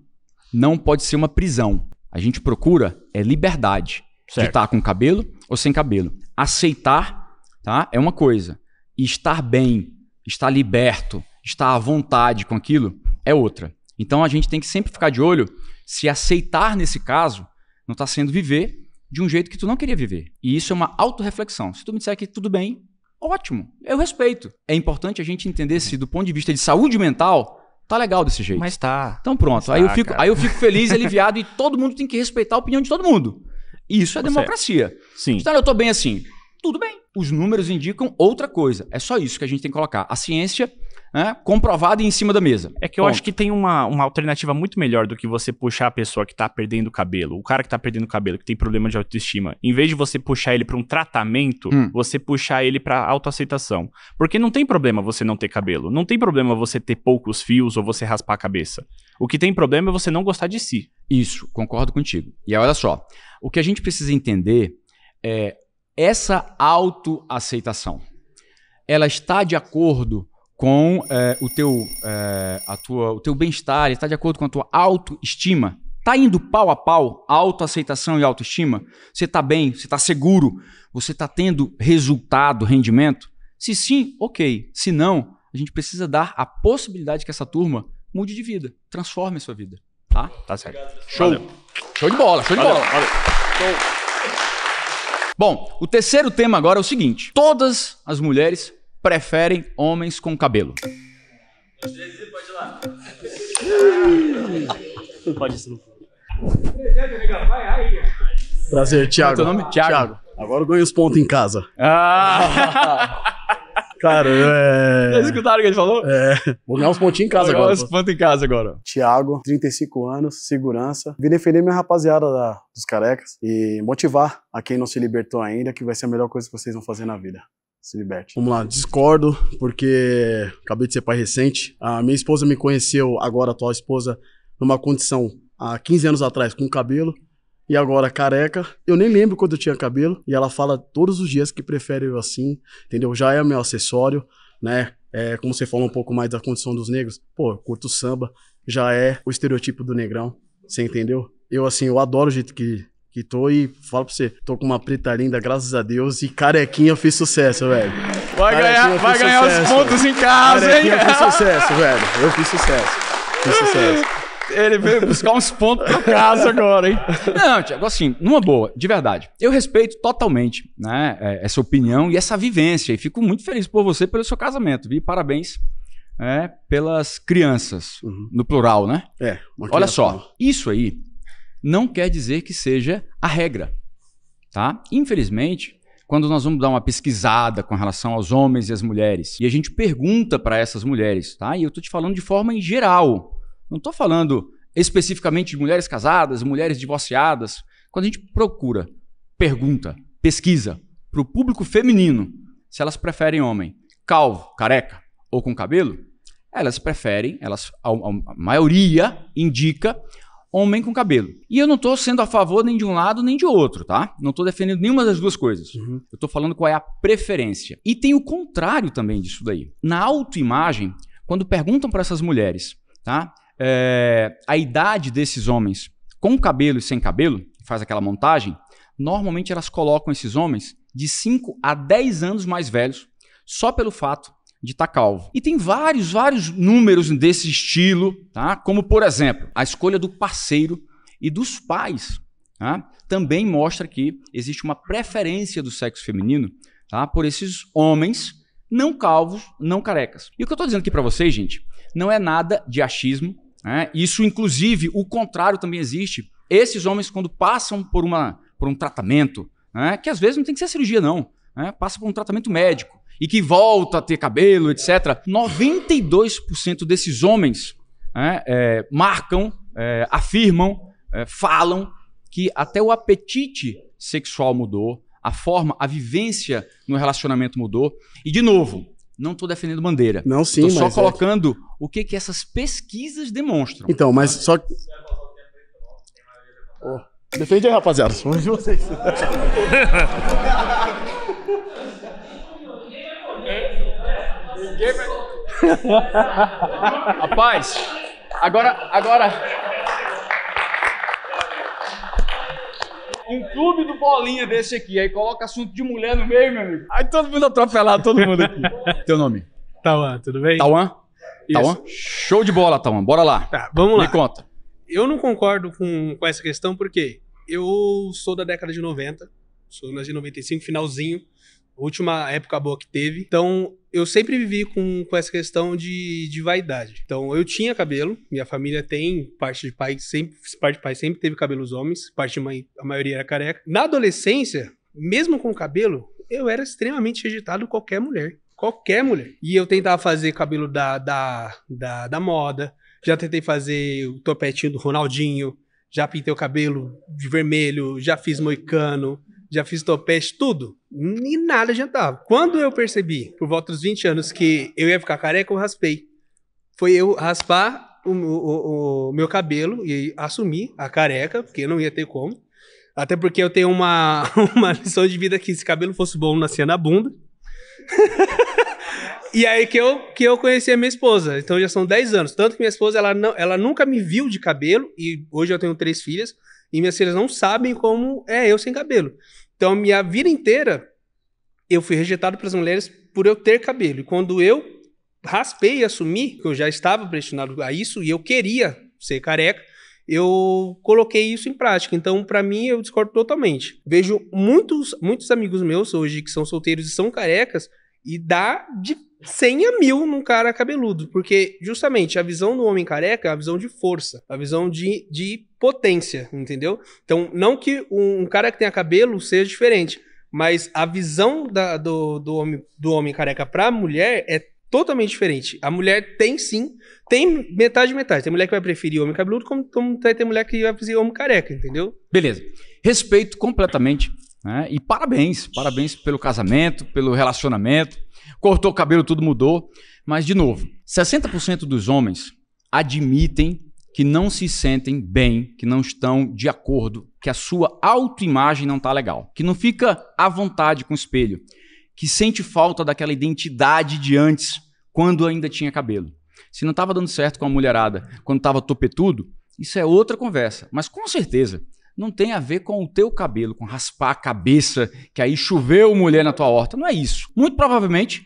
não pode ser uma prisão. A gente procura liberdade. Certo. De estar com cabelo ou sem cabelo. Aceitar, tá, é uma coisa. E estar bem, estar liberto, estar à vontade com aquilo é outra. Então a gente tem que sempre ficar de olho se aceitar nesse caso não está sendo viver de um jeito que tu não queria viver. E isso é uma autorreflexão. Se tu me disser que tudo bem, ótimo, eu respeito. É importante a gente entender se do ponto de vista de saúde mental tá legal desse jeito. Mas tá. Então pronto, aí eu fico feliz e aliviado e todo mundo tem que respeitar a opinião de todo mundo. Isso é democracia. Sim. Então eu tô bem assim. Tudo bem. Os números indicam outra coisa. É só isso que a gente tem que colocar. A ciência, né, comprovada e em cima da mesa. É que eu acho que tem uma alternativa muito melhor do que você puxar a pessoa que tá perdendo cabelo. O cara que tá perdendo cabelo, que tem problema de autoestima. Em vez de você puxar ele pra um tratamento, você puxar ele pra autoaceitação. Porque não tem problema você não ter cabelo. Não tem problema você ter poucos fios ou você raspar a cabeça. O que tem problema é você não gostar de si. Isso, concordo contigo. E aí, olha só. O que a gente precisa entender é essa autoaceitação. Ela está de acordo com o teu bem-estar, está de acordo com a tua autoestima. Está indo pau a pau autoaceitação e autoestima? Você está bem? Você está seguro? Você está tendo resultado, rendimento? Se sim, ok. Se não, a gente precisa dar a possibilidade que essa turma mude de vida, transforme a sua vida. Tá? Tá certo. Show. Valeu. Show de bola, show de bola. Show. Bom, o terceiro tema agora é o seguinte. Todas as mulheres preferem homens com cabelo. Pode ir lá. Não pode ser. Prazer, Thiago. Qual é o teu nome? Thiago. Agora eu ganho os pontos em casa. Cara, Vocês escutaram o que ele falou? Vou ganhar uns pontinhos em casa Vou agora. ganhar uns pontos em casa agora. Thiago, 35 anos, segurança. Vim defender minha rapaziada dos carecas e motivar a quem não se libertou ainda, que vai ser a melhor coisa que vocês vão fazer na vida. Se liberte. Vamos lá, discordo, porque acabei de ser pai recente. A minha esposa me conheceu, agora a atual esposa, numa condição há 15 anos atrás com cabelo. E agora careca, eu nem lembro quando eu tinha cabelo. E ela fala todos os dias que prefere eu assim, entendeu? Já é meu acessório, né? Como você falou um pouco mais da condição dos negros. Pô, eu curto samba, já é o estereotipo do negrão, você entendeu? Eu adoro o jeito que tô e falo pra você, tô com uma preta linda, graças a Deus, e carequinha eu fiz sucesso, velho. Vai ganhar os pontos em casa, carequinha hein? Eu fiz sucesso, velho. Eu fiz sucesso. Ele veio buscar uns pontos pra casa agora, hein? Não, Thiago, assim, numa boa, de verdade. Eu respeito totalmente, né, essa opinião e essa vivência. E fico muito feliz por você, pelo seu casamento, viu? Parabéns pelas crianças, no plural, né? Olha só, isso aí não quer dizer que seja a regra, tá? Infelizmente, quando nós vamos dar uma pesquisada com relação aos homens e as mulheres, e a gente pergunta para essas mulheres, tá? E eu tô te falando de forma em geral. Não estou falando especificamente de mulheres casadas, mulheres divorciadas. Quando a gente procura, pergunta, pesquisa para o público feminino se elas preferem homem calvo, careca ou com cabelo, elas preferem, a maioria indica homem com cabelo. E eu não estou sendo a favor nem de um lado nem de outro, tá? Não estou defendendo nenhuma das duas coisas. Eu estou falando qual é a preferência. E tem o contrário também disso daí. Na autoimagem, quando perguntam para essas mulheres, tá? A idade desses homens com cabelo e sem cabelo, faz aquela montagem, normalmente elas colocam esses homens de 5 a 10 anos mais velhos, só pelo fato de estar calvo. E tem vários números desse estilo, tá? Como, por exemplo, a escolha do parceiro e dos pais, tá? Também mostra que existe uma preferência do sexo feminino, tá? Por esses homens não calvos, não carecas. E o que eu estou dizendo aqui para vocês, gente, não é nada de achismo, né? Isso, inclusive, o contrário também existe. Esses homens, quando passam por um tratamento, né? Que às vezes não tem que ser cirurgia, não, né? Passa por um tratamento médico e que volta a ter cabelo, etc. 92% desses homens marcam, afirmam, falam que até o apetite sexual mudou, a vivência no relacionamento mudou. E, de novo, não estou defendendo bandeira. Não, sim, mas... Estou só colocando o que essas pesquisas demonstram. Então, mas só... defende aí, rapaziada. Somos de vocês. Rapaz, agora... Um clube do bolinha desse aqui, aí coloca assunto de mulher no meio, meu amigo. Aí todo mundo atropelado, todo mundo aqui. Teu nome? Tauan, tudo bem? Tauan? Show de bola, Tauan. Bora lá. Tá, vamos lá. Me conta. Eu não concordo com essa questão porque eu sou da década de 90, sou de 95, finalzinho, última época boa que teve. Então, eu sempre vivi com essa questão de vaidade. Então, eu tinha cabelo, minha família tem, parte de pai sempre teve cabelos homens, parte de mãe, a maioria era careca. Na adolescência, mesmo com cabelo, eu era extremamente rejeitado qualquer mulher. Qualquer mulher. E eu tentava fazer cabelo da moda, já tentei fazer o topetinho do Ronaldinho, já pintei o cabelo de vermelho, já fiz moicano, já fiz topete, tudo. E nada adiantava. Quando eu percebi, por volta dos 20 anos, que eu ia ficar careca, eu raspei. Foi eu raspar o meu cabelo e assumir a careca, porque não ia ter como. Até porque eu tenho uma lição de vida que se cabelo fosse bom, nascia na bunda. E aí que eu conheci a minha esposa. Então já são 10 anos. Tanto que minha esposa, ela nunca me viu de cabelo. E hoje eu tenho 3 filhas. E minhas filhas não sabem como é eu sem cabelo. Então, minha vida inteira, eu fui rejeitado pelas mulheres por eu ter cabelo. E quando eu raspei e assumi que eu já estava predestinado a isso, e eu queria ser careca, eu coloquei isso em prática. Então, para mim, eu discordo totalmente. Vejo muitos amigos meus hoje que são solteiros e são carecas, e dá de 100 a 1000 num cara cabeludo. Porque, justamente, a visão do homem careca é a visão de força, a visão de potência, entendeu? Então, não que um cara que tenha cabelo seja diferente, mas a visão do homem careca pra mulher é totalmente diferente. A mulher tem, sim, tem metade. Tem mulher que vai preferir homem cabeludo, como vai ter mulher que vai preferir homem careca, entendeu? Beleza. Respeito completamente, né? E parabéns pelo casamento, pelo relacionamento. Cortou o cabelo, tudo mudou. Mas, de novo, 60% dos homens admitem que não se sentem bem, que não estão de acordo, que a sua autoimagem não tá legal, que não fica à vontade com o espelho, que sente falta daquela identidade de antes, quando ainda tinha cabelo. Se não estava dando certo com a mulherada, quando estava topetudo, isso é outra conversa. Mas com certeza, não tem a ver com o teu cabelo, com raspar a cabeça, que aí choveu mulher na tua horta. Não é isso. Muito provavelmente,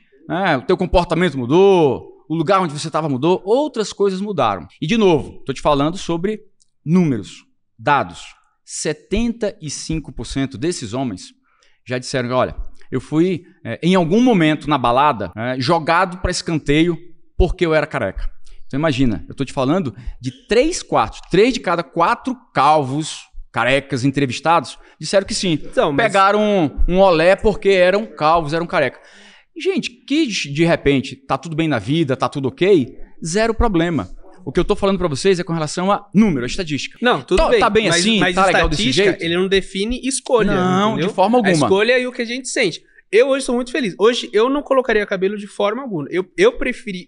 o teu comportamento mudou, o lugar onde você estava mudou, outras coisas mudaram. E de novo, estou te falando sobre números, dados. 75% desses homens já disseram que, olha, eu fui, em algum momento na balada, jogado para escanteio porque eu era careca. Então imagina, eu estou te falando de 3 de cada 4 calvos carecas entrevistados disseram que sim. Então, pegaram um olé porque eram calvos, eram careca. Gente, que de repente tá tudo bem na vida, tá tudo ok, zero problema. O que eu tô falando pra vocês é com relação a número, a estatística. Não, tudo bem. Tá bem mas, assim, mas tá legal desse jeito? Ele não define escolha, não, entendeu? De forma alguma. A escolha é o que a gente sente. Eu hoje sou muito feliz. Hoje eu não colocaria cabelo de forma alguma.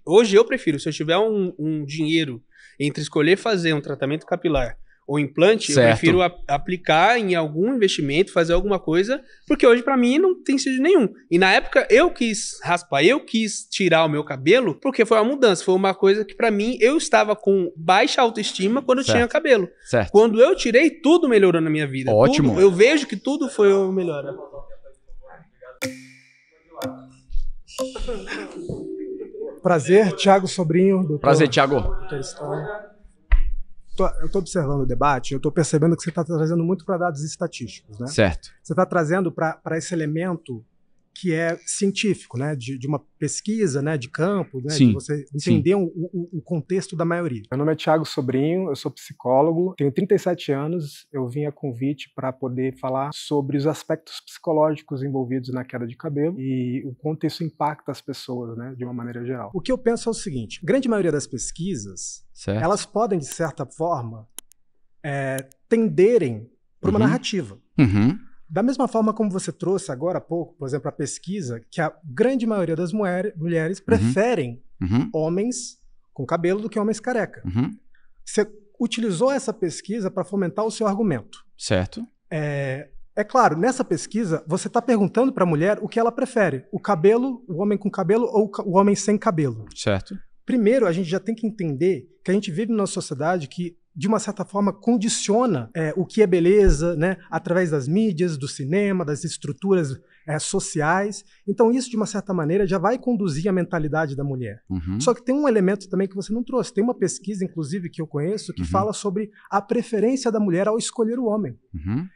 Hoje eu prefiro, se eu tiver um dinheiro entre escolher fazer um tratamento capilar ou implante, certo, eu prefiro aplicar em algum investimento, fazer alguma coisa, porque hoje pra mim não tem sentido nenhum. E na época eu quis raspar, eu quis tirar o meu cabelo, porque foi uma mudança, foi uma coisa que pra mim, eu estava com baixa autoestima quando eu tinha cabelo. Certo. Quando eu tirei, tudo melhorou na minha vida. Ótimo. Tudo, eu vejo que tudo foi melhor. Prazer, Thiago Sobrinho. Doutor, prazer, Thiago. Eu estou observando o debate, eu estou percebendo que você está trazendo muito para dados estatísticos, né? Certo. Você está trazendo para esse elemento que é científico, né? De uma pesquisa, né? De campo, né? Sim. De você entender o contexto da maioria. Meu nome é Thiago Sobrinho, eu sou psicólogo, tenho 37 anos, eu vim a convite para poder falar sobre os aspectos psicológicos envolvidos na queda de cabelo e o quanto isso impacta as pessoas, né? De uma maneira geral. O que eu penso é o seguinte, a grande maioria das pesquisas, certo, elas podem, de certa forma, tenderem para uma narrativa. Da mesma forma como você trouxe agora há pouco, por exemplo, a pesquisa, que a grande maioria das mulheres preferem homens com cabelo do que homens careca. Você utilizou essa pesquisa para fomentar o seu argumento. Certo. É claro, nessa pesquisa, você está perguntando para a mulher o que ela prefere. O cabelo, o homem com cabelo ou o homem sem cabelo. Certo. Primeiro, a gente já tem que entender que a gente vive numa sociedade que, de uma certa forma, condiciona o que é beleza, né? Através das mídias, do cinema, das estruturas sociais. Então isso, de uma certa maneira, já vai conduzir a mentalidade da mulher. Só que tem um elemento também que você não trouxe. Tem uma pesquisa, inclusive, que eu conheço, que fala sobre a preferência da mulher ao escolher o homem.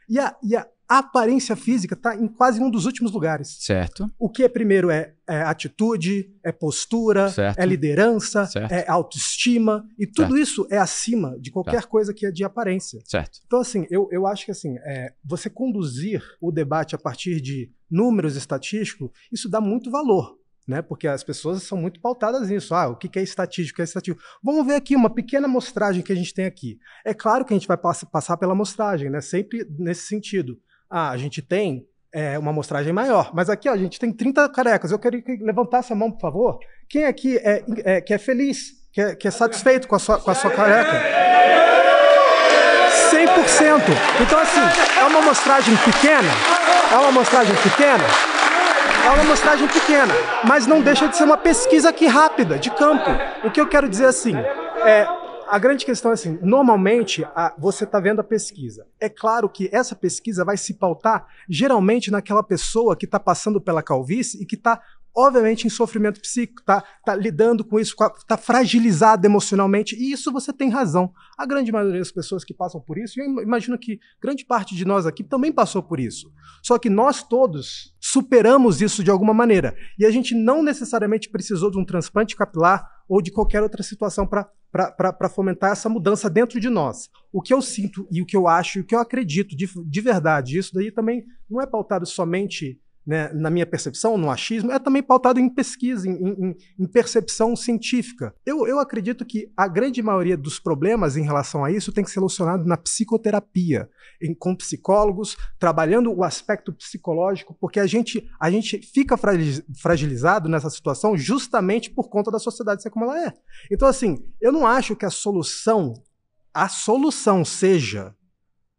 E a aparência física está em quase um dos últimos lugares. Certo. O que é primeiro é atitude, é postura, certo, é liderança, certo, é autoestima, e tudo isso é acima de qualquer coisa que é de aparência. Certo. Então, assim, eu acho que assim, você conduzir o debate a partir de números estatísticos, isso dá muito valor, né? Porque as pessoas são muito pautadas nisso. O que é estatístico? O que é estatístico? Vamos ver aqui uma pequena amostragem que a gente tem aqui. É claro que a gente vai passar pela amostragem, né? Sempre nesse sentido. A gente tem uma amostragem maior, mas aqui a gente tem 30 carecas. Eu queria que levantasse a mão, por favor. Quem aqui que é feliz, que é satisfeito com a sua careca? 100%. Então, assim, é uma amostragem pequena? É uma amostragem pequena? É uma amostragem pequena, mas não deixa de ser uma pesquisa aqui rápida, de campo. O que eu quero dizer assim, a grande questão é assim, normalmente você está vendo a pesquisa. É claro que essa pesquisa vai se pautar geralmente naquela pessoa que está passando pela calvície e que está obviamente em sofrimento psíquico, tá lidando com isso, tá fragilizado emocionalmente, e isso você tem razão. A grande maioria das pessoas que passam por isso, eu imagino que grande parte de nós aqui também passou por isso. Só que nós todos superamos isso de alguma maneira. E a gente não necessariamente precisou de um transplante capilar ou de qualquer outra situação para fomentar essa mudança dentro de nós. O que eu sinto e o que eu acho e o que eu acredito de verdade, isso daí também não é pautado somente, né, na minha percepção, no achismo, é também pautado em pesquisa, em percepção científica. Eu acredito que a grande maioria dos problemas em relação a isso tem que ser solucionado na psicoterapia, com psicólogos, trabalhando o aspecto psicológico, porque a gente fica fragilizado nessa situação justamente por conta da sociedade ser como ela é. Então, assim, eu não acho que a solução seja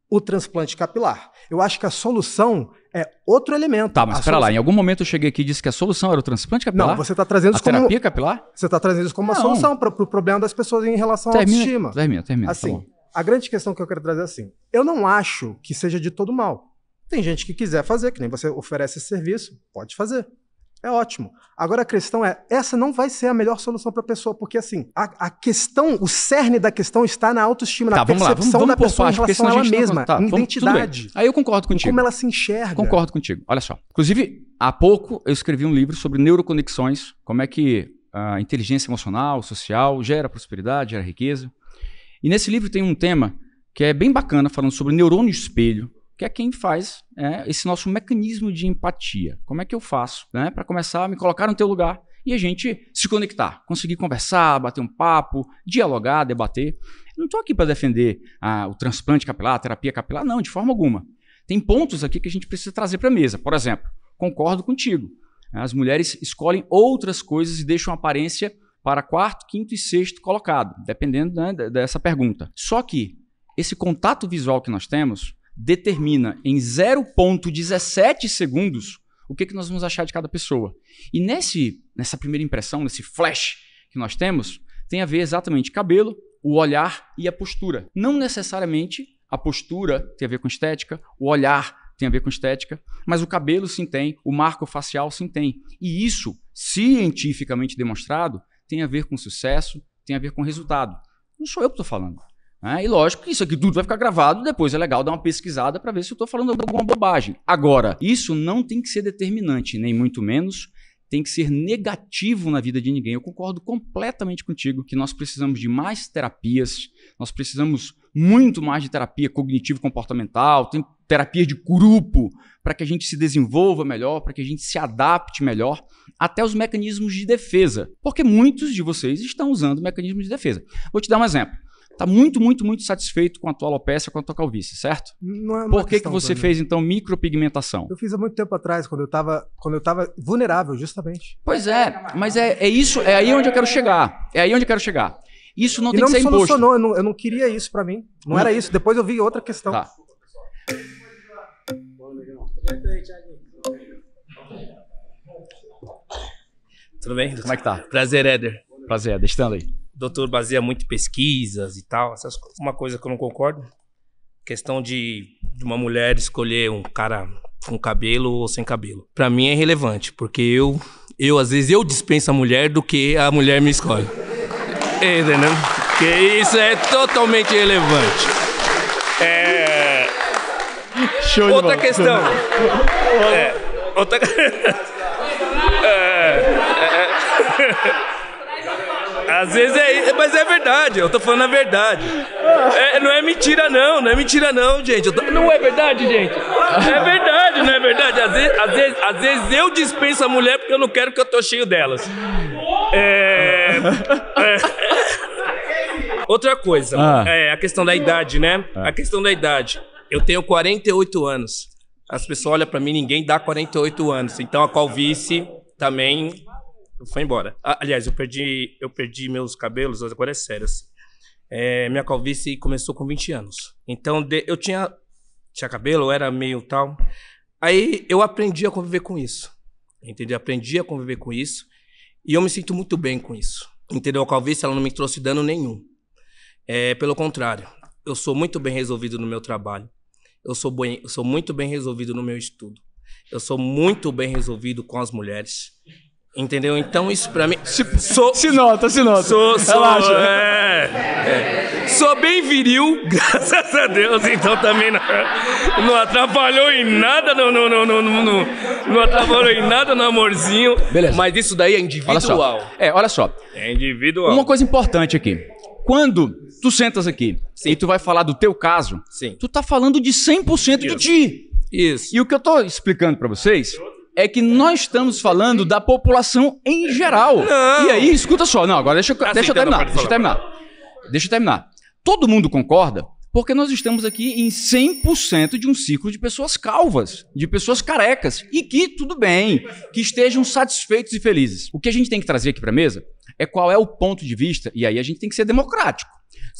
o transplante capilar. Eu acho que a solução é outro elemento. Tá, mas espera lá. Em algum momento eu cheguei aqui e disse que a solução era o transplante capilar? Não, você está trazendo isso como... terapia capilar? Você está trazendo isso como uma solução para o problema das pessoas em relação à autoestima. Termina. Assim, tá, a grande questão que eu quero trazer é assim, eu não acho que seja de todo mal. Tem gente que quiser fazer, que nem você oferece esse serviço, pode fazer. É ótimo. Agora a questão é, essa não vai ser a melhor solução para a pessoa, porque assim, a questão, o cerne da questão está na autoestima, na percepção da pessoa em relação a ela mesma, em identidade. Aí eu concordo contigo. Como ela se enxerga. Concordo contigo. Olha só. Inclusive, há pouco eu escrevi um livro sobre neuroconexões, como é que a inteligência emocional, social, gera prosperidade, gera riqueza. E nesse livro tem um tema que é bem bacana, falando sobre neurônio espelho, que é quem faz esse nosso mecanismo de empatia. Como é que eu faço, né, para começar a me colocar no teu lugar e a gente se conectar, conseguir conversar, bater um papo, dialogar, debater. Eu não estou aqui para defender o transplante capilar, a terapia capilar, não, de forma alguma. Tem pontos aqui que a gente precisa trazer para a mesa. Por exemplo, concordo contigo. As mulheres escolhem outras coisas e deixam a aparência para quarto, quinto e sexto colocado, dependendo, né, dessa pergunta. Só que esse contato visual que nós temos determina em 0,17 segundos o que nós vamos achar de cada pessoa. E nessa primeira impressão, nesse flash que nós temos, tem a ver exatamente cabelo, o olhar e a postura. Não necessariamente a postura tem a ver com estética, o olhar tem a ver com estética, mas o cabelo sim tem, o marco facial sim tem. E isso, cientificamente demonstrado, tem a ver com sucesso, tem a ver com resultado. Não sou eu que estou falando. E lógico que isso aqui tudo vai ficar gravado, depois é legal dar uma pesquisada para ver se eu estou falando alguma bobagem. Agora, isso não tem que ser determinante, nem muito menos tem que ser negativo na vida de ninguém. Eu concordo completamente contigo que nós precisamos de mais terapias, nós precisamos muito mais de terapia cognitivo-comportamental, tem terapia de grupo para que a gente se desenvolva melhor, para que a gente se adapte melhor, até os mecanismos de defesa, porque muitos de vocês estão usando mecanismos de defesa. Vou te dar um exemplo. Está muito satisfeito com a tua alopecia, com a tua calvície, certo? Não é Por que você fez, então, micropigmentação? Eu fiz há muito tempo atrás, quando eu tava vulnerável, justamente. Pois é, mas é isso, é aí onde eu quero chegar. Isso não tem que ser imposto. Solucionou, eu não queria isso pra mim. Não era isso, depois eu vi outra questão. Tá. Tudo bem? Como é que tá? Prazer, Éder. Prazer, Éder. Stanley. O doutor baseia muito em pesquisas e tal. Uma coisa que eu não concordo, questão de uma mulher escolher um cara com cabelo ou sem cabelo. Pra mim é irrelevante, porque eu às vezes eu dispenso a mulher do que a mulher me escolhe. Entendeu? Porque isso é totalmente irrelevante. Show de outra bola. questão. Às vezes mas é verdade, eu tô falando a verdade. Não é mentira não, gente. Não é verdade, gente. É verdade, não é verdade. Às vezes eu dispenso a mulher porque eu não quero que eu tô cheio delas. Outra coisa, a questão da idade, né? A questão da idade. Eu tenho 48 anos. As pessoas olham pra mim, ninguém dá 48 anos. Então a calvície também foi embora. Aliás, eu perdi meus cabelos, agora é sério assim. Minha calvície começou com 20 anos. Então eu tinha cabelo, eu era meio tal. Aí eu aprendi a conviver com isso. Entendeu? Aprendi a conviver com isso. E eu me sinto muito bem com isso. Entendeu? A calvície ela não me trouxe dano nenhum. Pelo contrário, eu sou muito bem resolvido no meu trabalho. Eu sou muito bem resolvido no meu estudo. Eu sou muito bem resolvido com as mulheres. Entendeu? Então isso pra mim... Se nota. Relaxa. Sou bem viril, graças a Deus, então também não atrapalhou em nada, não atrapalhou em nada no amorzinho. Beleza. Mas isso daí é individual. Olha só. É individual. Uma coisa importante aqui. Quando tu sentas aqui e tu vai falar do teu caso, tu tá falando de 100% de ti. Isso. E o que eu tô explicando pra vocês é que nós estamos falando da população em geral. Não. E aí, escuta só. Não, agora deixa eu terminar. Todo mundo concorda porque nós estamos aqui em 100% de um ciclo de pessoas calvas, de pessoas carecas. E que, tudo bem, que estejam satisfeitos e felizes. O que a gente tem que trazer aqui pra mesa é qual é o ponto de vista, e aí a gente tem que ser democrático.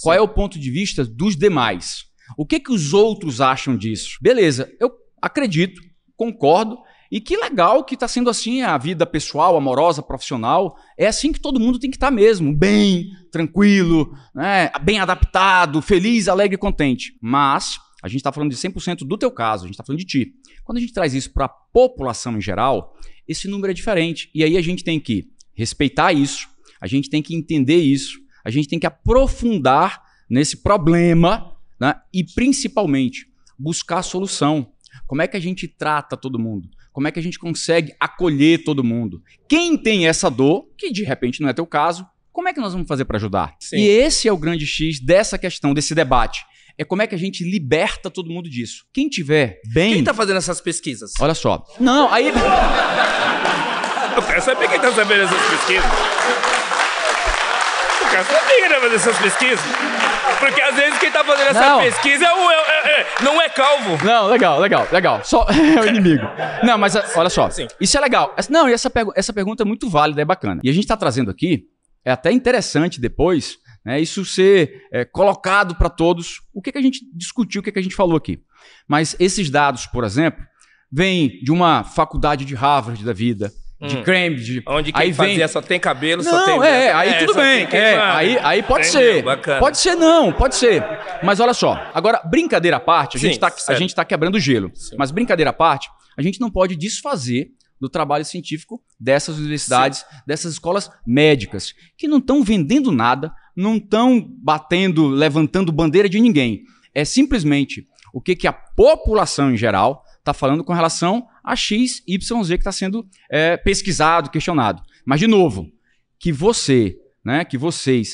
Qual é o ponto de vista dos demais? O que os outros acham disso? Beleza, eu acredito, concordo, e que legal que está sendo assim a vida pessoal, amorosa, profissional. É assim que todo mundo tem que estar mesmo, bem, tranquilo, né? Bem adaptado, feliz, alegre e contente. Mas a gente está falando de 100% do teu caso, a gente está falando de ti. Quando a gente traz isso para a população em geral, esse número é diferente. E aí a gente tem que respeitar isso, a gente tem que entender isso, a gente tem que aprofundar nesse problema, né? E principalmente buscar a solução. Como é que a gente trata todo mundo? Como é que a gente consegue acolher todo mundo? Quem tem essa dor, que de repente não é teu caso, como é que nós vamos fazer para ajudar? Sim. E esse é o grande X dessa questão, desse debate. É como é que a gente liberta todo mundo disso. Quem tiver bem... Quem tá fazendo essas pesquisas? Olha só. Não, aí... Eu quero saber quem tá fazendo essas pesquisas. Eu quero saber quem tá fazendo essas pesquisas. Porque às vezes quem tá fazendo essa pesquisa não é calvo. Não, legal. Só é o inimigo. Não, mas olha só. Sim. Isso é legal. Não, e essa pergunta é muito válida, é bacana. E a gente tá trazendo aqui, é até interessante depois, né, isso ser colocado para todos. O que a gente discutiu, o que a gente falou aqui. Mas esses dados, por exemplo, vêm de uma faculdade de Harvard da vida, de Cambridge. Onde quem aí fazia só tem cabelo, não, só tem... aí tudo bem. Aí pode ser. Bacana. Pode ser não, pode ser. Mas olha só, agora, brincadeira à parte, a gente tá quebrando o gelo. Sim. Mas brincadeira à parte, a gente não pode desfazer do trabalho científico dessas universidades, dessas escolas médicas, que não estão vendendo nada, não estão levantando bandeira de ninguém. É simplesmente o que a população em geral está falando com relação a X, Y, Z que está sendo pesquisado, questionado. Mas, de novo, que vocês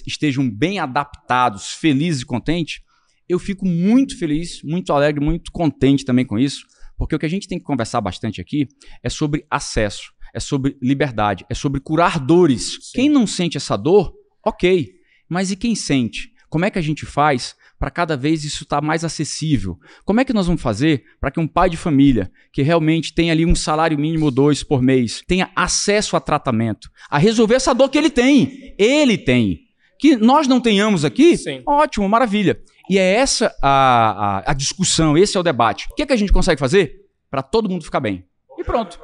estejam bem adaptados, felizes e contentes, eu fico muito feliz, muito alegre, muito contente também com isso, porque o que a gente tem que conversar bastante aqui é sobre acesso, é sobre liberdade, é sobre curar dores. Sim. Quem não sente essa dor, ok, mas e quem sente? Como é que a gente faz para cada vez isso estar mais acessível? Como é que nós vamos fazer para que um pai de família que realmente tem ali um salário mínimo ou 2 por mês tenha acesso a tratamento, a resolver essa dor que ele tem? Ele tem. Que nós não tenhamos aqui? Sim. Ótimo, maravilha. E é essa a discussão, esse é o debate. O que a gente consegue fazer para todo mundo ficar bem? E pronto.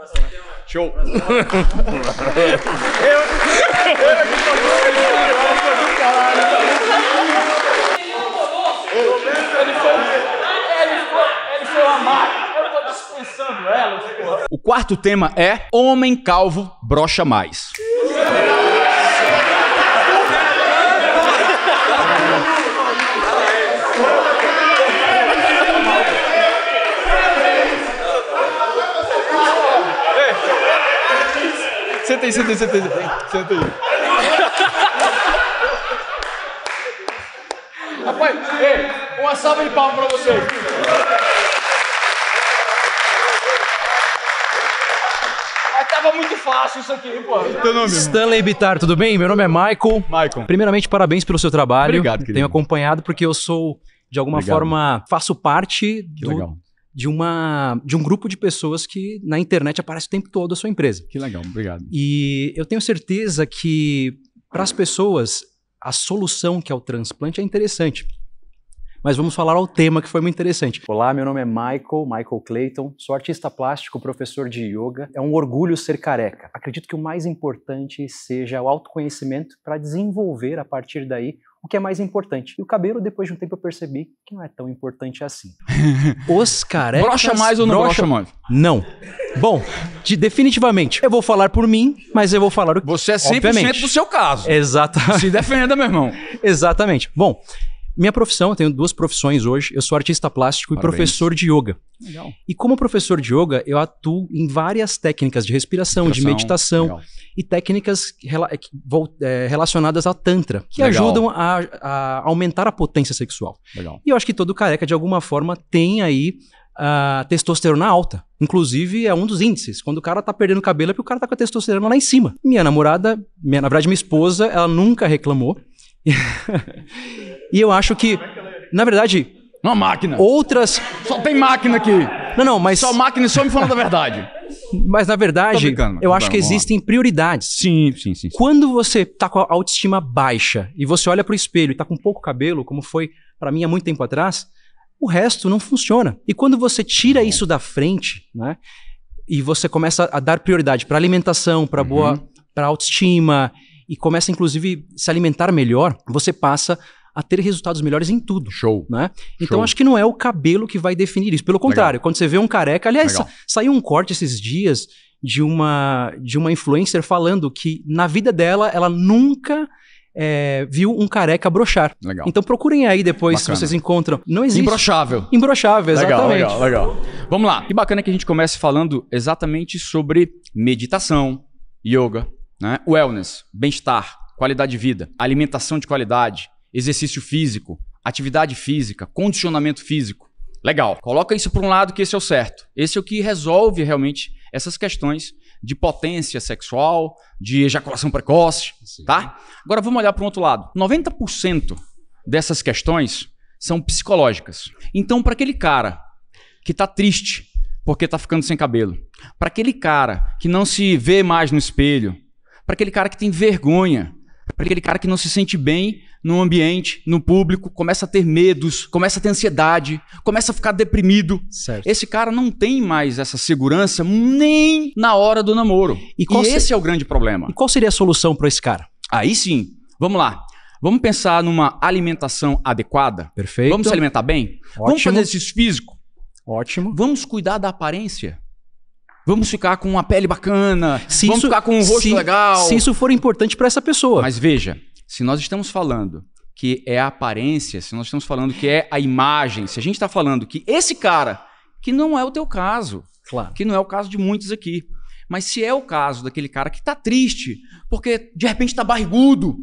Show. Ele foi uma máquina. Eu tô dispensando ela. O quarto tema é homem calvo brocha mais. Senta aí. Rapaz, uma salva de palmas pra vocês. Mas tava muito fácil isso aqui, pô. Teu nome? Stanley Bittar, tudo bem? Meu nome é Michael. Primeiramente, parabéns pelo seu trabalho. Obrigado, querido. Tenho acompanhado porque eu sou, de alguma forma, faço parte de um grupo de pessoas que na internet aparece o tempo todo a sua empresa. Que legal, obrigado. E eu tenho certeza que, para as pessoas, a solução que é o transplante é interessante. Mas vamos falar ao tema que foi muito interessante. Olá, meu nome é Michael Clayton, sou artista plástico, professor de yoga. É um orgulho ser careca. Acredito que o mais importante seja o autoconhecimento para desenvolver, a partir daí, o que é mais importante. E o cabelo, depois de um tempo, eu percebi que não é tão importante assim. Os carecas... Brocha mais ou não brocha mais? Não. Bom, definitivamente, eu vou falar por mim, mas eu vou falar o que... Você é 100% do seu caso. Exatamente. Se defenda, meu irmão. Exatamente. Bom, minha profissão, eu tenho 2 profissões hoje. Eu sou artista plástico e professor de yoga. Legal. E como professor de yoga, eu atuo em várias técnicas de respiração, de meditação legal. E técnicas relacionadas ao Tantra, que legal. ajudam a aumentar a potência sexual. Legal. E eu acho que todo careca, de alguma forma, tem aí a testosterona alta. Inclusive, é um dos índices. Quando o cara tá perdendo cabelo, é porque o cara tá com a testosterona lá em cima. Minha namorada, na verdade, minha esposa, ela nunca reclamou. E eu acho que, na verdade... Uma máquina. Outras... Só tem máquina aqui. Não, mas... Só máquina e só me falando a verdade. Mas, na verdade, eu acho que existem prioridades. Sim. Quando você tá com a autoestima baixa e você olha pro espelho e tá com pouco cabelo, como foi pra mim há muito tempo atrás, o resto não funciona. E quando você tira isso da frente, né? E você começa a dar prioridade pra alimentação, pra autoestima... E começa, inclusive, a se alimentar melhor, você passa a ter resultados melhores em tudo. Show. Né? Então, acho que não é o cabelo que vai definir isso. Pelo contrário, quando você vê um careca... Aliás, saiu um corte esses dias de uma influencer falando que, na vida dela, ela nunca viu um careca brochar. Legal. Então, procurem aí depois, se vocês encontram. Não existe... Imbrochável. Imbrochável, exatamente. Legal. Vamos lá. Que bacana que a gente comece falando exatamente sobre meditação, yoga, né? Wellness, bem-estar, qualidade de vida, alimentação de qualidade, exercício físico, atividade física, condicionamento físico. Legal. Coloca isso para um lado que esse é o certo. Esse é o que resolve realmente essas questões de potência sexual, de ejaculação precoce, tá? Agora vamos olhar para um outro lado. 90% dessas questões são psicológicas. Então, para aquele cara que tá triste porque tá ficando sem cabelo, para aquele cara que não se vê mais no espelho, para aquele cara que tem vergonha, para aquele cara que não se sente bem no ambiente, no público, começa a ter medos, começa a ter ansiedade, começa a ficar deprimido. Certo. Esse cara não tem mais essa segurança nem na hora do namoro. E esse é o grande problema. E qual seria a solução para esse cara? Aí sim, vamos lá. Vamos pensar numa alimentação adequada? Perfeito. Vamos se alimentar bem? Ótimo. Vamos fazer exercício físico? Ótimo. Vamos cuidar da aparência? Vamos ficar com uma pele bacana, vamos ficar com um rosto legal. Se isso for importante para essa pessoa. Mas veja, se nós estamos falando que é a aparência, se nós estamos falando que é a imagem, se a gente está falando que esse cara, que não é o teu caso, claro, que não é o caso de muitos aqui, mas se é o caso daquele cara que está triste, porque de repente está barrigudo,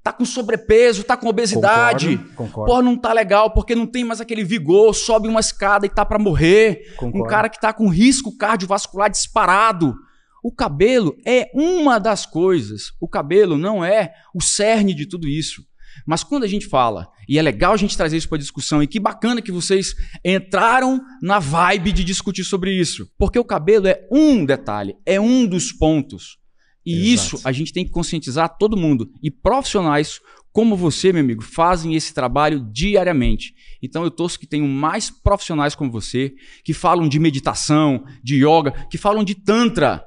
tá com sobrepeso, tá com obesidade. Concordo. Pô, não tá legal porque não tem mais aquele vigor, sobe uma escada e tá pra morrer. Concordo. Um cara que tá com risco cardiovascular disparado. O cabelo é uma das coisas. O cabelo não é o cerne de tudo isso. Mas quando a gente fala, e é legal a gente trazer isso pra discussão, e que bacana que vocês entraram na vibe de discutir sobre isso. Porque o cabelo é um detalhe, é um dos pontos. E isso a gente tem que conscientizar todo mundo. E profissionais como você, meu amigo, fazem esse trabalho diariamente. Então eu torço que tenham mais profissionais como você, que falam de meditação, de yoga, que falam de tantra.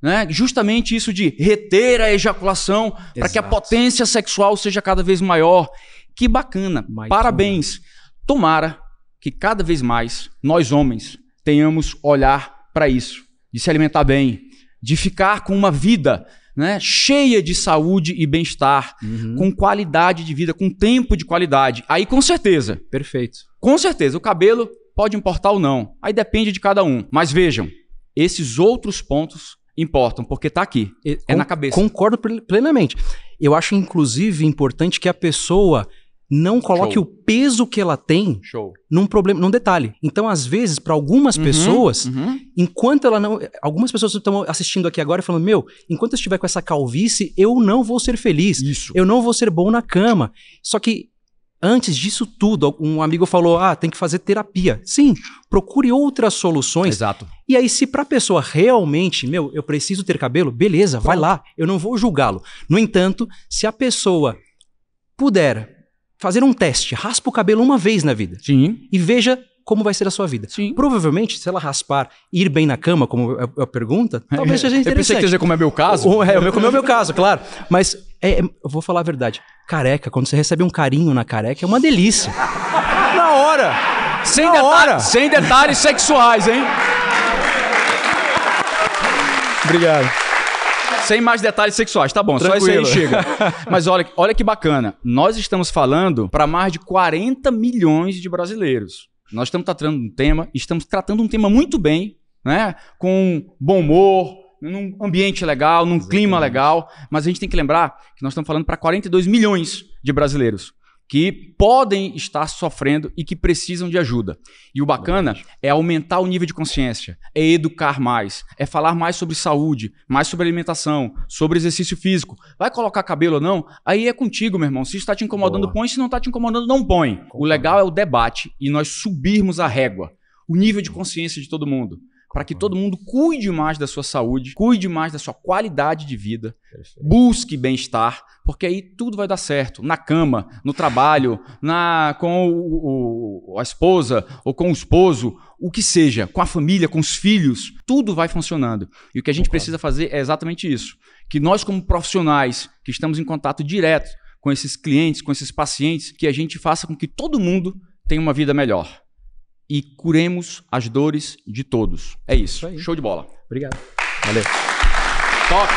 Né? Justamente isso de reter a ejaculação para que a potência sexual seja cada vez maior. Que bacana. Parabéns. Tomara que cada vez mais nós homens tenhamos olhar para isso. De se alimentar bem, de ficar com uma vida, né, cheia de saúde e bem-estar, com qualidade de vida, com tempo de qualidade. Aí com certeza. Perfeito. Com certeza. O cabelo pode importar ou não. Aí depende de cada um. Mas vejam, esses outros pontos importam, porque tá aqui. É na cabeça. Concordo plenamente. Eu acho, inclusive, importante que a pessoa não coloque o peso que ela tem num detalhe. Então, às vezes, para algumas pessoas, enquanto ela não... Algumas pessoas estão assistindo aqui agora e falando, enquanto eu estiver com essa calvície, eu não vou ser feliz. Isso. Eu não vou ser bom na cama. Só que, antes disso tudo, um amigo falou, tem que fazer terapia. Sim, procure outras soluções. Exato. E aí, se pra pessoa realmente, eu preciso ter cabelo, beleza, vai lá. Eu não vou julgá-lo. No entanto, se a pessoa puder fazer um teste, raspa o cabelo uma vez na vida. Sim. E veja como vai ser a sua vida. Sim. Provavelmente, se ela raspar ir bem na cama, como é a pergunta, talvez seja interessante. Eu pensei que ia dizer como é meu caso. Como é o meu caso, claro. Mas eu vou falar a verdade. Careca, quando você recebe um carinho na careca, é uma delícia. Na hora! Sem detalhes sexuais, hein? Obrigado. Sem mais detalhes sexuais, tá bom, Tranquilo. Só isso aí chega. Mas olha que bacana, nós estamos falando para mais de 40 milhões de brasileiros. Nós estamos tratando um tema muito bem, né? Com bom humor, num ambiente legal, num clima legal, mas a gente tem que lembrar que nós estamos falando para 42 milhões de brasileiros que podem estar sofrendo e que precisam de ajuda. E o bacana é aumentar o nível de consciência, é educar mais, é falar mais sobre saúde, mais sobre alimentação, sobre exercício físico. Vai colocar cabelo ou não? Aí é contigo, meu irmão. Se está te incomodando, põe. Se não está te incomodando, não põe. O legal é o debate e nós subirmos a régua, o nível de consciência de todo mundo, para que todo mundo cuide mais da sua saúde, cuide mais da sua qualidade de vida, busque bem-estar, porque aí tudo vai dar certo. Na cama, no trabalho, com a esposa ou com o esposo, o que seja, com a família, com os filhos, tudo vai funcionando. E o que a gente precisa fazer é exatamente isso. Que nós, como profissionais, que estamos em contato direto com esses clientes, com esses pacientes, que a gente faça com que todo mundo tenha uma vida melhor. E curemos as dores de todos. É isso. Show de bola. Obrigado. Valeu. Top.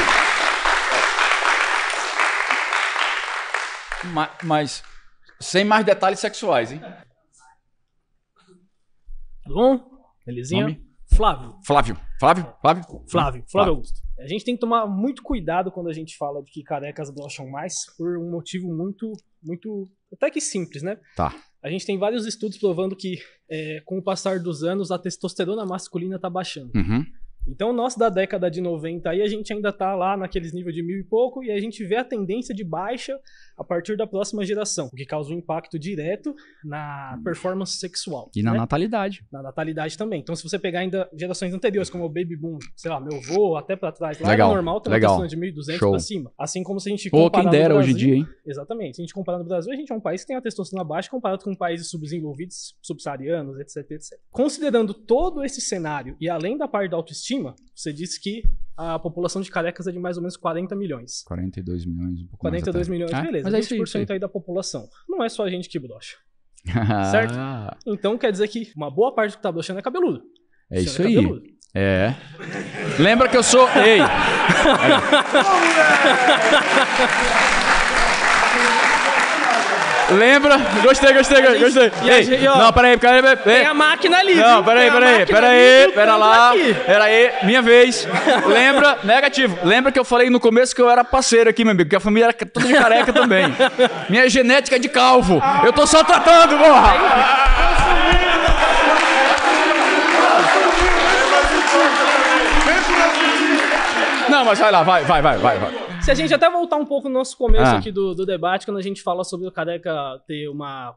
Mas sem mais detalhes sexuais, hein? Tudo bom? Belezinha? Nome? Flávio Flávio. Augusto. A gente tem que tomar muito cuidado quando a gente fala de que carecas brocham mais por um motivo muito até que simples, né? Tá. A gente tem vários estudos provando que com o passar dos anos a testosterona masculina tá baixando. Uhum. Então nós da década de 90 aí a gente ainda tá lá naqueles níveis de 1000 e pouco e a gente vê a tendência de baixa a partir da próxima geração, o que causa um impacto direto na performance sexual. E na natalidade. Na natalidade também. Então se você pegar ainda gerações anteriores, como o Baby Boom, sei lá, meu avô, até pra trás, lá era normal ter uma testosterona de 1.200 pra cima. Assim como se a gente comparar quem dera no Brasil, hoje em dia, hein? Exatamente. Se a gente comparar no Brasil, a gente é um país que tem a testosterona baixa comparado com países subdesenvolvidos, subsaarianos, etc, etc. Considerando todo esse cenário e além da parte da autoestima, você disse que a população de carecas é de mais ou menos 40 milhões. 42 milhões, um pouco 42 milhões, beleza. Mas é 20% aí da população. Não é só a gente que brocha. Certo? Então quer dizer que uma boa parte do que tá brochando é cabeludo. É isso aí. Cabeludo. É. Lembra que eu sou... Ei! Lembra? Gostei. Ei, não, peraí. Tem a máquina ali. Não, peraí. Pera lá. Minha vez. Lembra? Negativo. Lembra que eu falei no começo que eu era parceiro aqui, meu amigo, que a família era toda de careca também. Minha genética é de calvo. Eu tô só tratando, porra! Não, mas vai lá, vai. Se a gente até voltar um pouco no nosso começo aqui do debate, quando a gente fala sobre o careca ter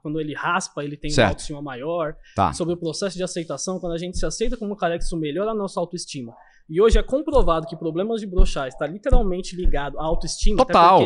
quando ele raspa, ele tem uma autoestima maior. Tá. Sobre o processo de aceitação, quando a gente se aceita como careca, isso melhora a nossa autoestima. E hoje é comprovado que problemas de brochar está literalmente ligado à autoestima. Total.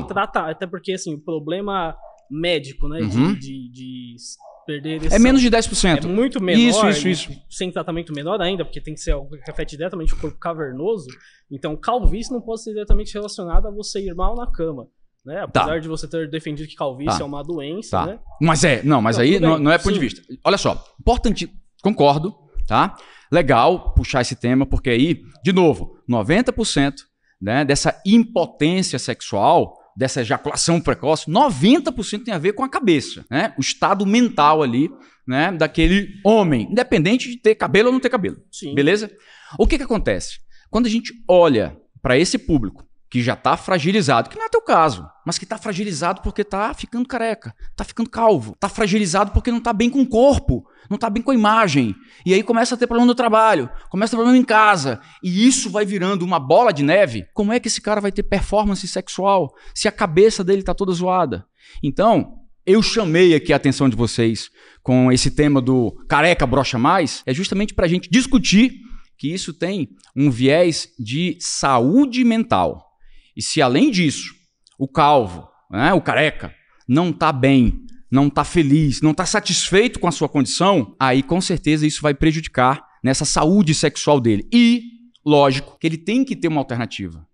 Até porque assim, o problema médico, né, de perder ereção. É menos de 10%. É muito menor. Isso. Sem tratamento menor ainda, porque tem que ser algo que reflete diretamente o corpo cavernoso. Então, calvície não pode ser diretamente relacionado a você ir mal na cama. Né? Apesar de você ter defendido que calvície é uma doença, né? Mas aí não é ponto de vista. Olha só, importante, concordo, tá? Legal puxar esse tema, porque aí, de novo, 90%, né, dessa impotência sexual, dessa ejaculação precoce, 90% tem a ver com a cabeça, né? O estado mental ali, né, daquele homem, independente de ter cabelo ou não ter cabelo. Sim. Beleza? O que acontece? Quando a gente olha para esse público que já está fragilizado, que não é teu caso, mas que está fragilizado porque está ficando careca, está ficando calvo, está fragilizado porque não está bem com o corpo, não está bem com a imagem, e aí começa a ter problema no trabalho, começa a ter problema em casa, e isso vai virando uma bola de neve. Como é que esse cara vai ter performance sexual se a cabeça dele está toda zoada? Então, eu chamei aqui a atenção de vocês com esse tema do careca brocha mais, é justamente para a gente discutir que isso tem um viés de saúde mental. E se além disso, o calvo, né, o careca, não está bem não está feliz, não está satisfeito com a sua condição, aí com certeza isso vai prejudicar nessa saúde sexual dele. E, lógico, que ele tem que ter uma alternativa.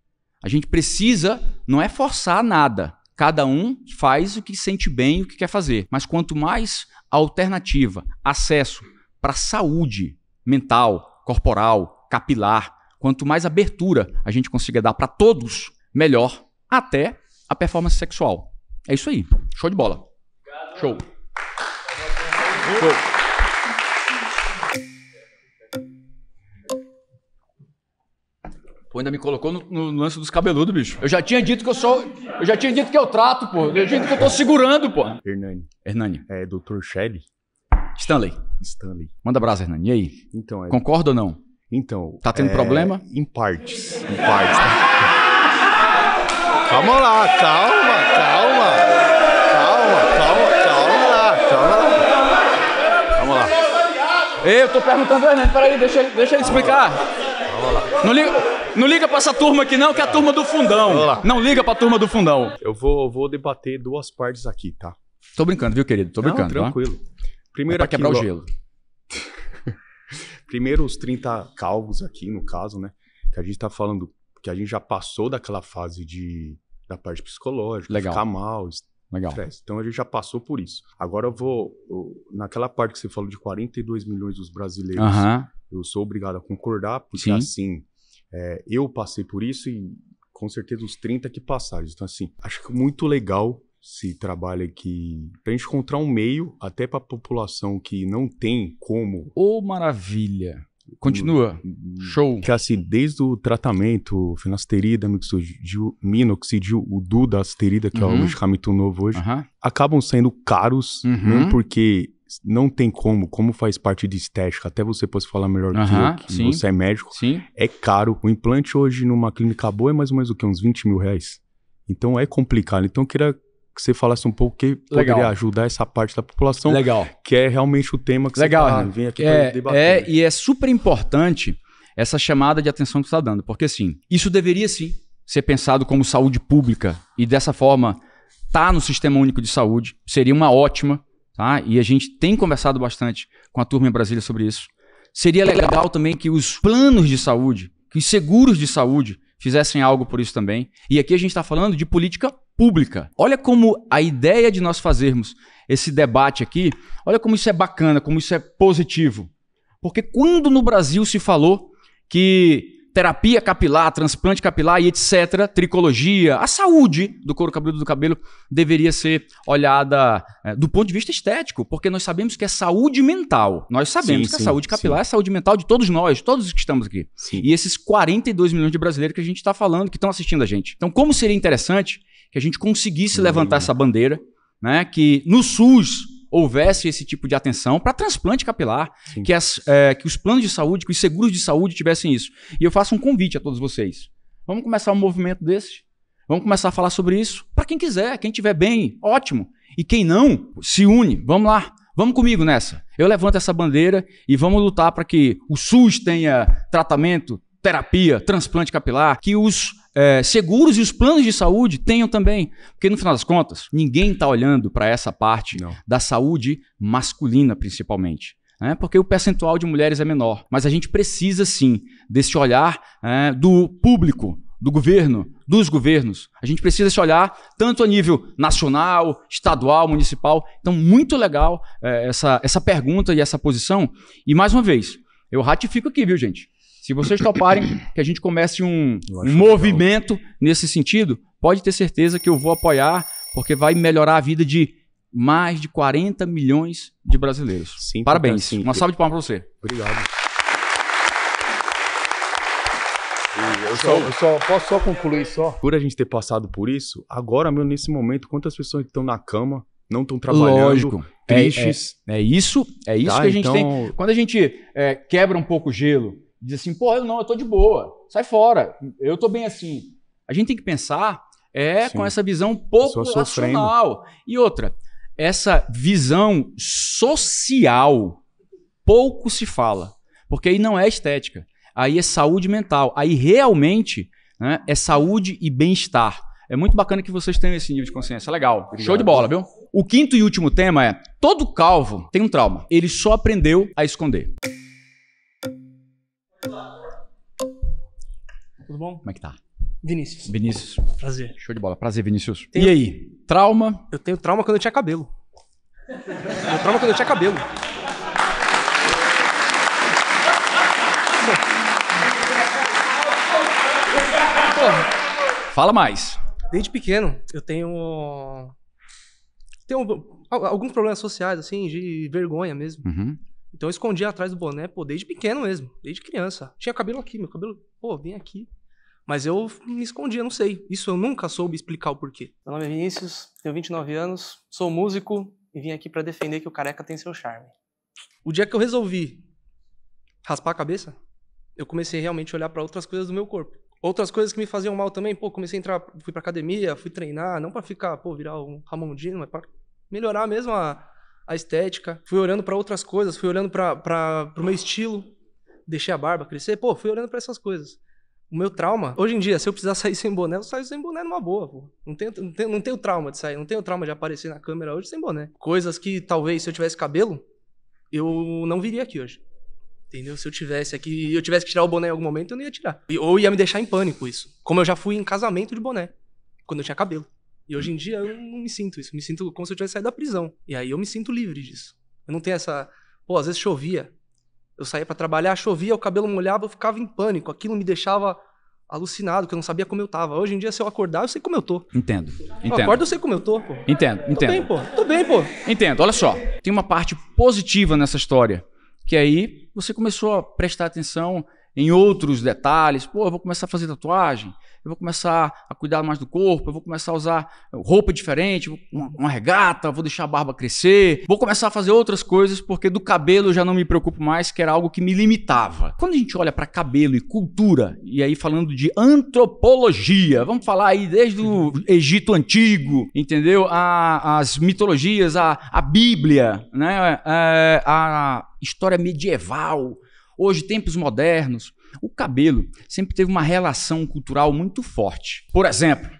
A gente precisa, não é forçar nada. Cada um faz o que sente bem, o que quer fazer. Mas quanto mais alternativa, acesso para saúde mental, corporal, capilar, quanto mais abertura a gente consiga dar para todos, melhor, até a performance sexual. É isso aí. Show de bola. Show. Show. Pô, ainda me colocou no lance dos cabeludos, bicho. Eu já tinha dito que eu já tinha dito que eu trato, pô. Eu já tinha dito que eu tô segurando, pô. Hernani. É Dr. Shelley. Stanley. Manda abraço, Hernani. E aí? Então, concorda ou não? Então. Tá tendo problema? Em partes. Tá? Calma lá. Ei, eu tô perguntando ao Hernani. Peraí, deixa ele explicar. Não liga pra essa turma aqui não, que é a turma do fundão. Não liga pra turma do fundão. Eu vou debater duas partes aqui, tá? Tô brincando, viu, querido? Tô brincando. Tranquilo. Tá? Primeiro pra quebrar o gelo. Primeiro os 30 calvos aqui, no caso, né? Que a gente tá falando que a gente já passou daquela fase da parte psicológica, legal, ficar mal, legal. Estresse. Então a gente já passou por isso. Agora naquela parte que você falou de 42 milhões dos brasileiros, eu sou obrigado a concordar, porque assim, eu passei por isso e com certeza os 30 que passaram. Então assim, acho que muito legal se trabalha aqui pra gente encontrar um meio até pra população que não tem como. Ô, maravilha! Continua. Show. Que assim, desde o tratamento, finasterida, minoxidil, o dudasterida, que é o medicamento novo hoje, acabam sendo caros, mesmo porque não tem como faz parte de estética, até você pode falar melhor do que você é médico, é caro. O implante hoje numa clínica boa é mais ou menos o que? Uns 20 mil reais. Então é complicado. Então eu queria que você falasse um pouco que poderia ajudar essa parte da população, que é realmente o tema que você vem aqui para debater. E é super importante essa chamada de atenção que você está dando, porque assim, isso deveria sim ser pensado como saúde pública e dessa forma tá no Sistema Único de Saúde, seria uma ótima, tá? E a gente tem conversado bastante com a turma em Brasília sobre isso. Seria legal também que os planos de saúde, que os seguros de saúde fizessem algo por isso também. E aqui a gente está falando de política pública. Olha como a ideia de nós fazermos esse debate aqui, olha como isso é bacana, como isso é positivo. Porque quando no Brasil se falou que terapia capilar, transplante capilar e etc., tricologia, a saúde do couro cabeludo do cabelo deveria ser olhada do ponto de vista estético, porque nós sabemos que é saúde mental. Nós sabemos que a saúde capilar é saúde mental de todos nós, todos os que estamos aqui. E esses 42 milhões de brasileiros que a gente está falando, que estão assistindo a gente. Então, como seria interessante que a gente conseguisse levantar essa bandeira, né, que no SUS houvesse esse tipo de atenção para transplante capilar, que os planos de saúde, que os seguros de saúde tivessem isso. E eu faço um convite a todos vocês. Vamos começar um movimento desse? Vamos começar a falar sobre isso? Para quem quiser, quem estiver bem, ótimo. E quem não, se une. Vamos lá. Vamos comigo nessa. Eu levanto essa bandeira e vamos lutar para que o SUS tenha tratamento, terapia, transplante capilar, que os seguros e os planos de saúde tenham também. Porque no final das contas, ninguém está olhando para essa parte da saúde masculina, principalmente. Porque o percentual de mulheres é menor. Mas a gente precisa, sim, desse olhar do público, do governo, dos governos. A gente precisa desse olhar tanto a nível nacional, estadual, municipal. Então, muito legal essa pergunta e essa posição. E, mais uma vez, eu ratifico aqui, viu, gente? Se vocês toparem que a gente comece um movimento nesse sentido, pode ter certeza que eu vou apoiar, porque vai melhorar a vida de mais de 40 milhões de brasileiros. Sim, parabéns. Sim. Uma salva de palmas para você. Obrigado. Eu posso concluir só? Por a gente ter passado por isso, agora mesmo, nesse momento, quantas pessoas estão na cama, não estão trabalhando, lógico, tristes. É isso que a gente tem. Quando a gente quebra um pouco o gelo, diz assim, pô, eu tô de boa, sai fora, eu tô bem assim. A gente tem que pensar com essa visão populacional. E outra, essa visão social, pouco se fala, porque aí não é estética, aí é saúde mental, aí realmente é saúde e bem-estar. É muito bacana que vocês tenham esse nível de consciência, legal. Obrigado. Show de bola, viu? o quinto e último tema é: todo calvo tem um trauma. Ele só aprendeu a esconder. Tudo bom? Como é que tá? Vinícius. Vinícius. Prazer. Show de bola. Prazer, Vinícius. E aí? Trauma? Eu tenho trauma quando eu tinha cabelo. Meu trauma quando eu tinha cabelo. Fala mais. Desde pequeno, eu tenho alguns problemas sociais, assim, de vergonha mesmo. Então eu escondia atrás do boné, pô, desde pequeno mesmo, desde criança. Tinha cabelo aqui, meu cabelo, pô, vem aqui. Mas eu me escondia, não sei. Isso eu nunca soube explicar o porquê. Meu nome é Vinícius, tenho 29 anos, sou músico e vim aqui pra defender que o careca tem seu charme. O dia que eu resolvi raspar a cabeça, eu comecei realmente a olhar pra outras coisas do meu corpo. Outras coisas que me faziam mal também, pô, comecei a entrar, fui pra academia, fui treinar, não pra ficar, pô, virar um Ramondino, mas pra melhorar mesmo a estética. Fui olhando pra outras coisas, fui olhando pro meu estilo, deixei a barba crescer, pô, fui olhando pra essas coisas. O meu trauma, hoje em dia, se eu precisar sair sem boné, eu saio sem boné numa boa, pô. Não tenho trauma de sair, não tenho trauma de aparecer na câmera hoje sem boné. Coisas que talvez, se eu tivesse cabelo, eu não viria aqui hoje. Entendeu? Se eu tivesse aqui e eu tivesse que tirar o boné em algum momento, eu não ia tirar. Ou ia me deixar em pânico isso. Como eu já fui em casamento de boné, quando eu tinha cabelo. E hoje em dia eu não me sinto isso. Me sinto como se eu tivesse saído da prisão. E aí eu me sinto livre disso. Eu não tenho essa... Pô, às vezes chovia. Eu saía pra trabalhar, chovia, o cabelo molhava, eu ficava em pânico. Aquilo me deixava alucinado, que eu não sabia como eu tava. Hoje em dia, se eu acordar, eu sei como eu tô. Entendo. Eu acordo, eu sei como eu tô, pô. Entendo. Tô bem, pô. Entendo. Olha só, tem uma parte positiva nessa história. Que aí você começou a prestar atenção em outros detalhes. Pô, eu vou começar a fazer tatuagem, eu vou começar a cuidar mais do corpo, eu vou começar a usar roupa diferente, uma regata, vou deixar a barba crescer, vou começar a fazer outras coisas, porque do cabelo eu já não me preocupo mais, que era algo que me limitava. Quando a gente olha para cabelo e cultura, e aí falando de antropologia, vamos falar aí desde o Egito Antigo, entendeu? As mitologias, a Bíblia, né? A história medieval, hoje tempos modernos, o cabelo sempre teve uma relação cultural muito forte. Por exemplo,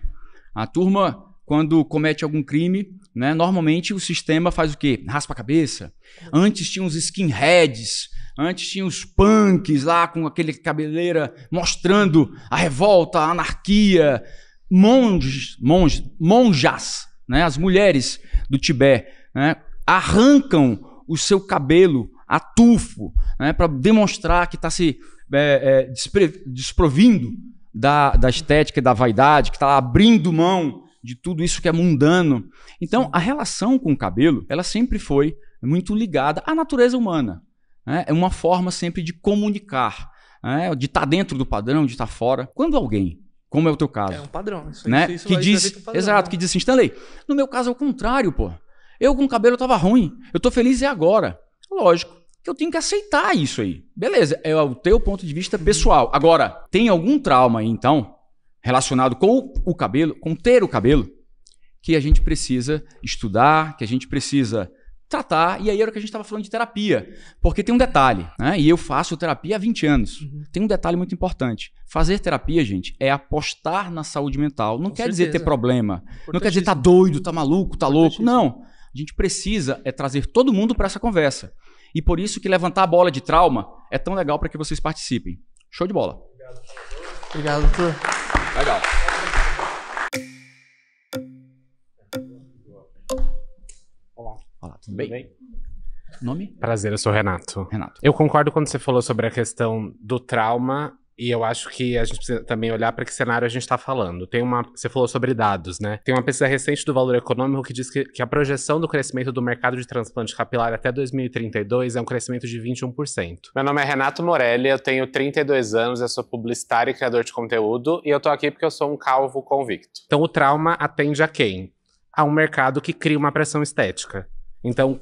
a turma, quando comete algum crime, né, normalmente o sistema faz o quê? Raspa a cabeça. Antes tinha os skinheads, antes tinha os punks lá com aquele cabeleira mostrando a revolta, a anarquia. Monjas, né, as mulheres do Tibete, né, arrancam o seu cabelo a tufo, né, para demonstrar que está se desprovindo da estética e da vaidade, que está abrindo mão de tudo isso que é mundano. Então, a relação com o cabelo, ela sempre foi muito ligada à natureza humana. Né? É uma forma sempre de comunicar, né? De estar dentro do padrão, de estar fora. Quando alguém, como é o teu caso... É um padrão. Isso, né? isso que diz, um padrão, exato, né? que diz assim, Stanley, no meu caso é o contrário, pô. Eu com o cabelo tava ruim, eu tô feliz agora. Lógico que eu tenho que aceitar isso aí. Beleza, é o teu ponto de vista pessoal. Agora, tem algum trauma aí, então, relacionado com o cabelo, com ter o cabelo, que a gente precisa estudar, que a gente precisa tratar, e aí era o que a gente estava falando de terapia. Porque tem um detalhe, né? E eu faço terapia há 20 anos. Tem um detalhe muito importante. Fazer terapia, gente, é apostar na saúde mental. Não quer dizer ter problema. Não quer dizer tá doido, tá maluco, tá louco. Não. A gente precisa trazer todo mundo para essa conversa. E por isso que levantar a bola de trauma é tão legal para que vocês participem. Show de bola. Obrigado, doutor. Legal. Olá, tudo bem? Nome? Prazer, eu sou o Renato. Renato. Eu concordo quando você falou sobre a questão do trauma. E eu acho que a gente precisa também olhar para que cenário a gente está falando. Você falou sobre dados, né? Tem uma pesquisa recente do Valor Econômico que diz que a projeção do crescimento do mercado de transplante capilar até 2032 é um crescimento de 21%. Meu nome é Renato Morelli, eu tenho 32 anos, eu sou publicitário e criador de conteúdo, e eu tô aqui porque eu sou um calvo convicto. Então o trauma atende a quem? A um mercado que cria uma pressão estética. Então,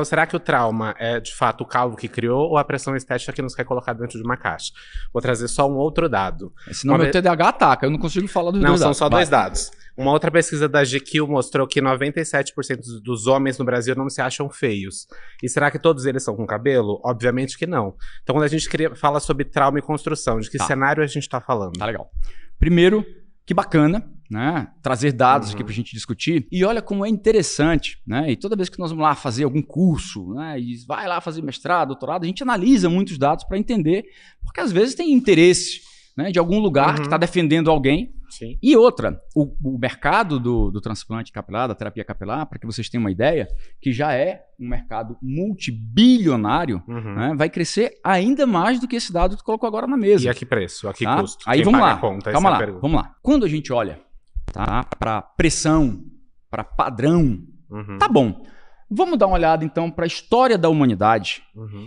será que o trauma é, de fato, o calvo que criou ou a pressão estética que nos quer colocar dentro de uma caixa? Vou trazer só um outro dado. Senão meu TDAH ataca, eu não consigo falar dos dois dados. Não, são só dois dados. Uma outra pesquisa da GQ mostrou que 97% dos homens no Brasil não se acham feios. E será que todos eles são com cabelo? Obviamente que não. Então, quando a gente fala sobre trauma e construção, de que cenário a gente está falando? Tá legal. Primeiro, que bacana né, trazer dados aqui para a gente discutir. E olha como é interessante, né? E toda vez que nós vamos lá fazer algum curso, né, e vai lá fazer mestrado, doutorado, a gente analisa muitos dados para entender, porque às vezes tem interesse, né, de algum lugar que está defendendo alguém. Sim. E outra, o mercado do transplante capilar, da terapia capilar, para que vocês tenham uma ideia, que já é um mercado multibilionário, né, vai crescer ainda mais do que esse dado que tu colocou agora na mesa. E a que preço? A que tá? custo? Aí Quem vamos paga lá, a conta? calma Essa lá, é a pergunta. vamos lá. Quando a gente olha, tá, para pressão, para padrão, tá bom. Vamos dar uma olhada então para a história da humanidade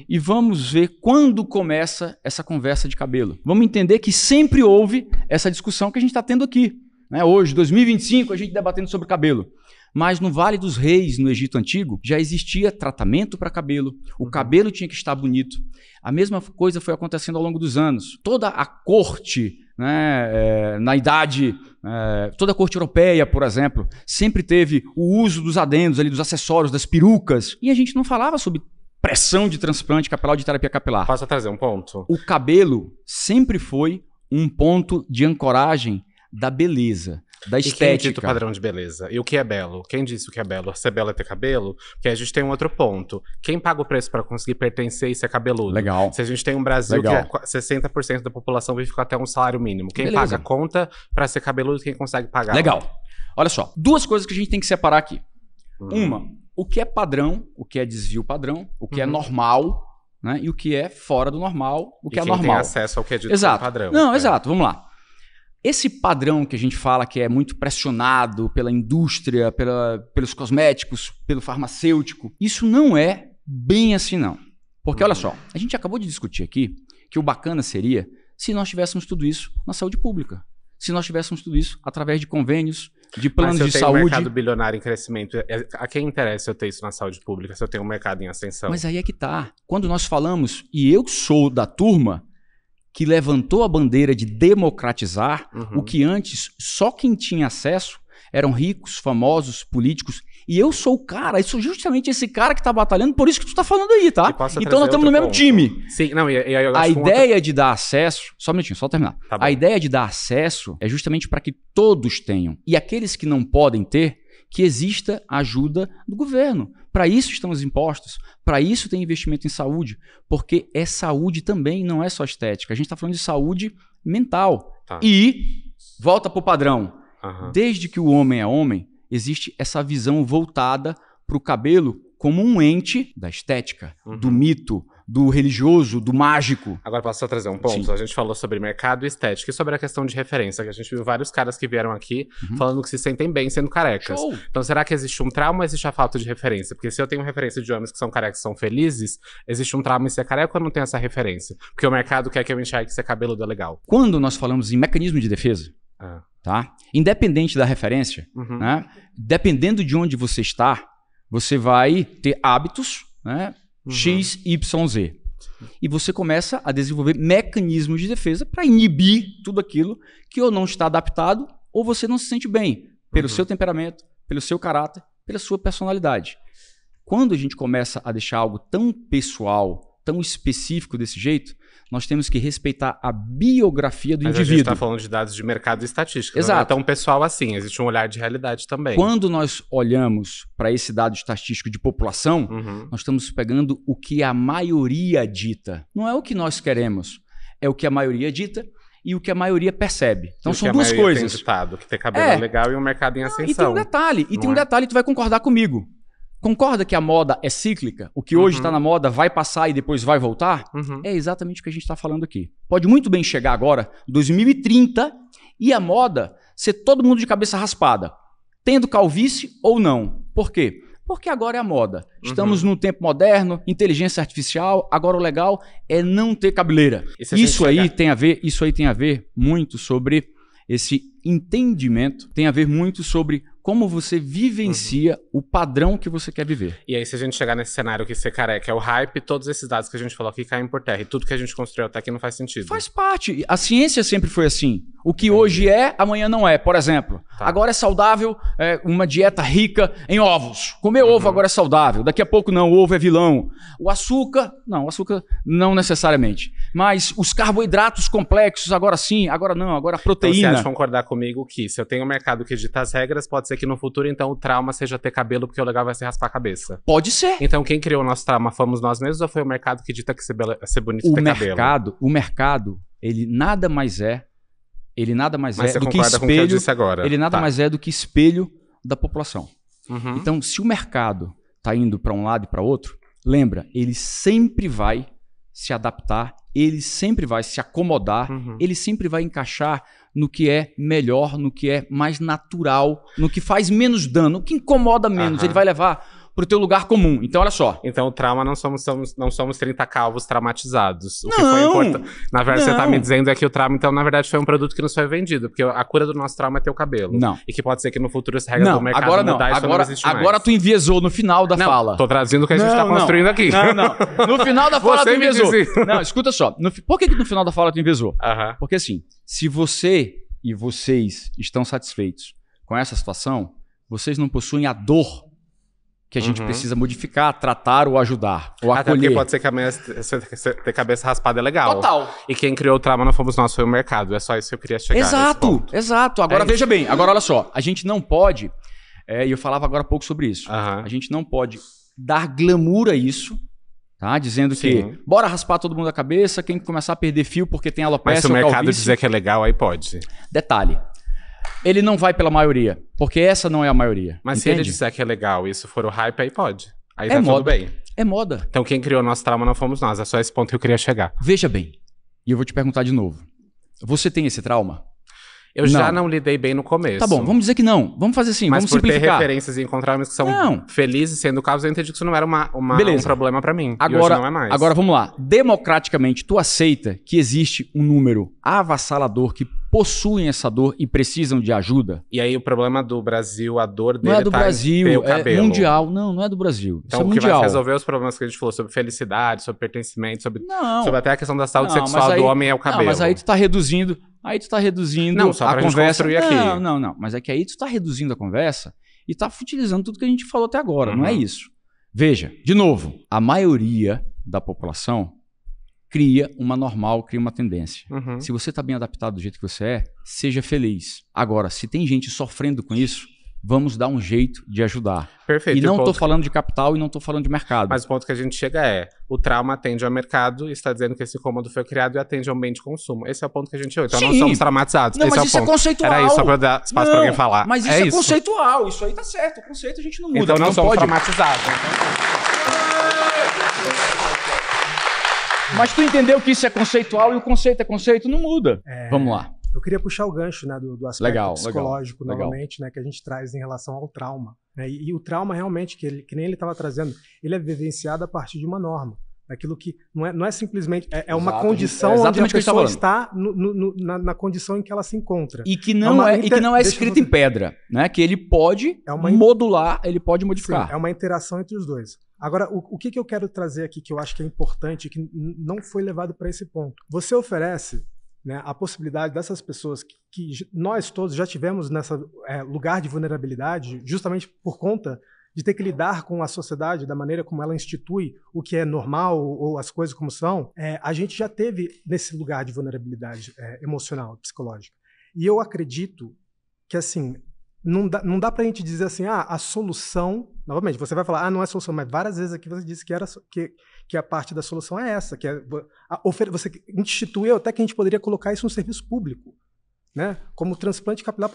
e vamos ver quando começa essa conversa de cabelo. Vamos entender que sempre houve essa discussão que a gente está tendo aqui, né? Hoje, 2025, a gente debatendo sobre cabelo. Mas no Vale dos Reis, no Egito Antigo, já existia tratamento para cabelo. O cabelo tinha que estar bonito. A mesma coisa foi acontecendo ao longo dos anos. Toda a corte, né, na idade, toda a corte europeia, por exemplo, sempre teve o uso dos adendos, ali, dos acessórios, das perucas. E a gente não falava sobre pressão de transplante capilar ou de terapia capilar. Posso trazer um ponto? O cabelo sempre foi um ponto de ancoragem da beleza, da estética. E quem dita o padrão de beleza? E o que é belo? Quem disse o que é belo? Ser belo é ter cabelo? Porque a gente tem um outro ponto. Quem paga o preço para conseguir pertencer e ser cabeludo? Legal. Se a gente tem um Brasil que 60% da população vive com até um salário mínimo. Quem paga a conta para ser cabeludo, quem consegue pagar? Legal. Olha só, duas coisas que a gente tem que separar aqui. Uma, o que é padrão, o que é desvio padrão, o que é normal, né? E o que é fora do normal, o que é normal. Quem tem acesso ao que é dito como padrão. Não, exato, vamos lá. Esse padrão que a gente fala que é muito pressionado pela indústria, pelos cosméticos, pelo farmacêutico, isso não é bem assim não. Porque olha só, a gente acabou de discutir aqui que o bacana seria se nós tivéssemos tudo isso na saúde pública. Se nós tivéssemos tudo isso através de convênios, de planos de saúde. Mas se eu tenho um mercado bilionário em crescimento, a quem interessa eu ter isso na saúde pública se eu tenho um mercado em ascensão? Mas aí é que tá. Quando nós falamos, e eu sou da turma que levantou a bandeira de democratizar o que antes só quem tinha acesso eram ricos, famosos, políticos. E eu sou o cara, eu sou justamente esse cara que tá batalhando, por isso que tu tá falando aí, tá? Então nós estamos no mesmo time. Sim, não, eu a ideia de dar acesso... Só um minutinho, só terminar. Tá bom. A ideia de dar acesso é justamente para que todos tenham. E aqueles que não podem ter, que exista ajuda do governo. Para isso estão os impostos, para isso tem investimento em saúde, porque é saúde também, não é só estética. A gente está falando de saúde mental. E, volta para o padrão, desde que o homem é homem, existe essa visão voltada para o cabelo como um ente da estética, do mito, do religioso, do mágico. Agora posso só trazer um ponto? Sim. A gente falou sobre mercado e estética e sobre a questão de referência, que a gente viu vários caras que vieram aqui falando que se sentem bem sendo carecas. Show. Então será que existe um trauma ou existe a falta de referência? Porque se eu tenho referência de homens que são carecas e são felizes, existe um trauma em ser careca ou eu não tenho essa referência? Porque o mercado quer que eu enxergue que ser cabeludo é legal. Quando nós falamos em mecanismo de defesa, tá? Independente da referência, né? Dependendo de onde você está, você vai ter hábitos, né? X, Y, Z. E você começa a desenvolver mecanismos de defesa para inibir tudo aquilo que ou não está adaptado ou você não se sente bem pelo seu temperamento, pelo seu caráter, pela sua personalidade. Quando a gente começa a deixar algo tão pessoal, tão específico desse jeito, nós temos que respeitar a biografia do indivíduo. A gente está falando de dados de mercado e estatística. Exato. Não é tão pessoal assim, existe um olhar de realidade também. Quando nós olhamos para esse dado estatístico de população, nós estamos pegando o que a maioria dita. Não é o que nós queremos, é o que a maioria dita e o que a maioria percebe. Então são duas coisas. Tem ditado, que ter cabelo legal e um mercado em ascensão. E tem um detalhe, tu vai concordar comigo. Concorda que a moda é cíclica? O que hoje está na moda vai passar e depois vai voltar? É exatamente o que a gente está falando aqui. Pode muito bem chegar agora, 2030, e a moda ser todo mundo de cabeça raspada, tendo calvície ou não. Por quê? Porque agora é a moda. Estamos num tempo moderno, inteligência artificial, agora o legal é não ter cabeleira. Isso aí tem a ver muito sobre esse entendimento, tem a ver muito sobre como você vivencia o padrão que você quer viver. E aí, se a gente chegar nesse cenário que ser careca é o hype, todos esses dados que a gente falou aqui caem por terra. E tudo que a gente construiu até aqui não faz sentido. Faz parte. A ciência sempre foi assim. O que hoje é, amanhã não é. Por exemplo, agora é saudável uma dieta rica em ovos. Comer ovo agora é saudável. Daqui a pouco não, o ovo é vilão. O açúcar não necessariamente. Mas os carboidratos complexos, agora sim, agora não, agora a proteína. Então, você acha concordar comigo que se eu tenho um mercado que dita as regras, pode ser que no futuro, então, o trauma seja ter cabelo, porque o legal vai ser raspar a cabeça? Pode ser. Então, quem criou o nosso trauma fomos nós mesmos ou foi o mercado que dita que ser bonito ter cabelo? O mercado, ele nada mais é Mas do que espelho. Com o que eu disse agora. Ele nada mais é do que espelho da população. Uhum. Então, se o mercado está indo para um lado e para outro, lembra, ele sempre vai se adaptar, ele sempre vai se acomodar, ele sempre vai encaixar no que é melhor, no que é mais natural, no que faz menos dano, no que incomoda menos. Ele vai levar pro teu lugar comum. Então, olha só. Então, o trauma não somos 30 calvos traumatizados. O que foi importante. Na verdade, você tá me dizendo é que o trauma, então, na verdade, foi um produto que nos foi vendido. Porque a cura do nosso trauma é ter o cabelo. Não. E que pode ser que no futuro essa regra do mercado agora mudar, isso não existe mais. Agora tu enviesou no final da fala. Tô trazendo o que a gente tá construindo aqui. Não. No final da fala tu enviesou. Dizia. Não, escuta só. Por que no final da fala tu enviesou? Porque assim, se você e vocês estão satisfeitos com essa situação, vocês não possuem a dor que a gente precisa modificar, tratar ou ajudar, ou até acolher. Porque pode ser que ter cabeça raspada é legal. Total. E quem criou o trauma não fomos nós, foi o mercado. É só isso que eu queria chegar. Exato. Agora veja bem, agora olha só. A gente não pode, e eu falava agora há pouco sobre isso, a gente não pode dar glamour a isso, tá? Dizendo que bora raspar todo mundo a cabeça, quem começar a perder fio porque tem alopecia. Mas se o mercado dizer que é legal, aí pode. Detalhe. Ele não vai pela maioria, porque essa não é a maioria. Mas entende? Se ele disser que é legal e isso for o hype, aí pode. Aí É tá moda. tudo bem. É moda. Então quem criou o nosso trauma não fomos nós. É só esse ponto que eu queria chegar. Veja bem, e eu vou te perguntar de novo. Você tem esse trauma? Eu já não lidei bem no começo. Tá bom, vamos dizer que não. Vamos fazer assim, mas vamos por simplificar. ter referências e encontrar homens que são felizes sendo casos, eu entendi que isso não era um problema pra mim. Agora, e hoje não é mais. Agora vamos lá. Democraticamente, tu aceita que existe um número avassalador que possuem essa dor e precisam de ajuda? E aí o problema do Brasil, a dor dele não é do Brasil, em ter o cabelo. É mundial. Não é do Brasil. Então isso é o que mundial. vai resolver os problemas que a gente falou sobre felicidade, sobre pertencimento, sobre até a questão da saúde sexual do homem é o cabelo. Não, mas aí tu tá reduzindo não, só pra a conversa. Gente aqui. Não. Mas é que aí tu tá reduzindo a conversa e tá futilizando tudo que a gente falou até agora. Não é isso. Veja, de novo, a maioria da população cria uma tendência. Se você tá bem adaptado do jeito que você é, seja feliz. Agora, se tem gente sofrendo com isso, vamos dar um jeito de ajudar. Perfeito. E não tô falando de capital e não tô falando de mercado. Mas o ponto que a gente chega é, o trauma atende ao mercado e está dizendo que esse cômodo foi criado e atende a um bem de consumo. Esse é o ponto que a gente chegou. Então não somos traumatizados. Não, esse mas é o isso ponto. É conceitual. Era isso, só pra dar espaço pra alguém falar. Mas isso é conceitual. Isso aí tá certo. O conceito a gente não muda. Então não somos traumatizados. Mas tu entendeu que isso é conceitual e o conceito é conceito? Não muda. Vamos lá. Eu queria puxar o gancho, né, do aspecto psicológico novamente, né, que a gente traz em relação ao trauma. Né, e o trauma realmente, que nem ele estava trazendo, ele é vivenciado a partir de uma norma. Aquilo que não é simplesmente... É uma condição onde a pessoa está na condição em que ela se encontra. E que não é escrito em pedra. Né? Que ele pode modular, ele pode modificar. Sim, é uma interação entre os dois. Agora, o que eu quero trazer aqui, que eu acho que é importante, que não foi levado para esse ponto. Você oferece, né, a possibilidade dessas pessoas que nós todos já tivemos nesse lugar de vulnerabilidade, justamente por conta de ter que lidar com a sociedade da maneira como ela institui o que é normal ou as coisas como são, a gente já teve nesse lugar de vulnerabilidade emocional, psicológica. E eu acredito que, assim, não dá pra gente dizer assim, a solução... Novamente, você vai falar, não é solução, mas várias vezes aqui você disse que a parte da solução é essa, que é você instituiu até que a gente poderia colocar isso no serviço público, né? Como transplante capilar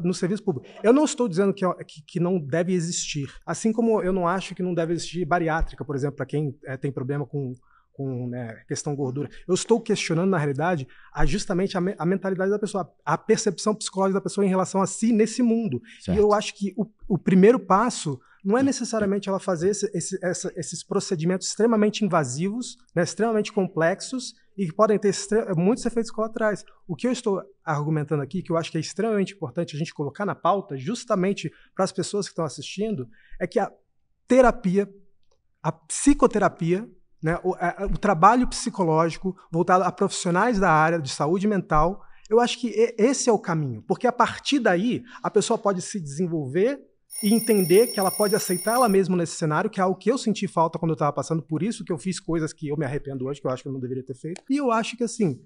no serviço público. Eu não estou dizendo que não deve existir, assim como eu não acho que não deve existir bariátrica, por exemplo, para quem tem problema com questão gordura. Eu estou questionando, na realidade, justamente a mentalidade da pessoa, a percepção psicológica da pessoa em relação a si nesse mundo. Certo. E eu acho que o primeiro passo não é necessariamente ela fazer esses procedimentos extremamente invasivos, né, extremamente complexos e que podem ter muitos efeitos colaterais. O que eu estou argumentando aqui, que eu acho que é extremamente importante a gente colocar na pauta, justamente para as pessoas que estão assistindo, é que a terapia, a psicoterapia, né, o trabalho psicológico voltado a profissionais da área de saúde mental, eu acho que esse é o caminho, porque a partir daí a pessoa pode se desenvolver e entender que ela pode aceitar ela mesma nesse cenário, que é algo que eu senti falta quando eu tava passando por isso, que eu fiz coisas que eu me arrependo hoje, que eu acho que eu não deveria ter feito. E eu acho que, assim,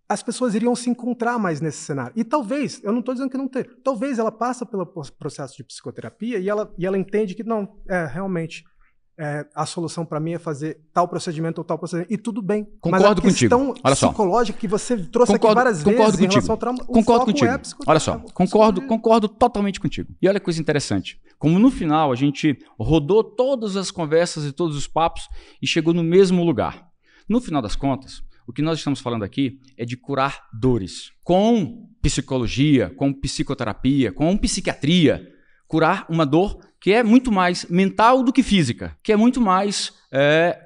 as pessoas iriam se encontrar mais nesse cenário. E talvez, eu não tô dizendo que não tem, talvez ela passa pelo processo de psicoterapia e ela entende que, não, realmente... a solução para mim é fazer tal procedimento ou tal procedimento, e tudo bem. Concordo contigo. Mas a questão psicológica que você trouxe aqui várias vezes em relação ao trauma, concordo contigo. Olha só, concordo totalmente contigo. E olha que coisa interessante. Como no final a gente rodou todas as conversas e todos os papos e chegou no mesmo lugar. No final das contas, o que nós estamos falando aqui é de curar dores. Com psicologia, com psicoterapia, com psiquiatria, curar uma dor que é muito mais mental do que física, que é muito mais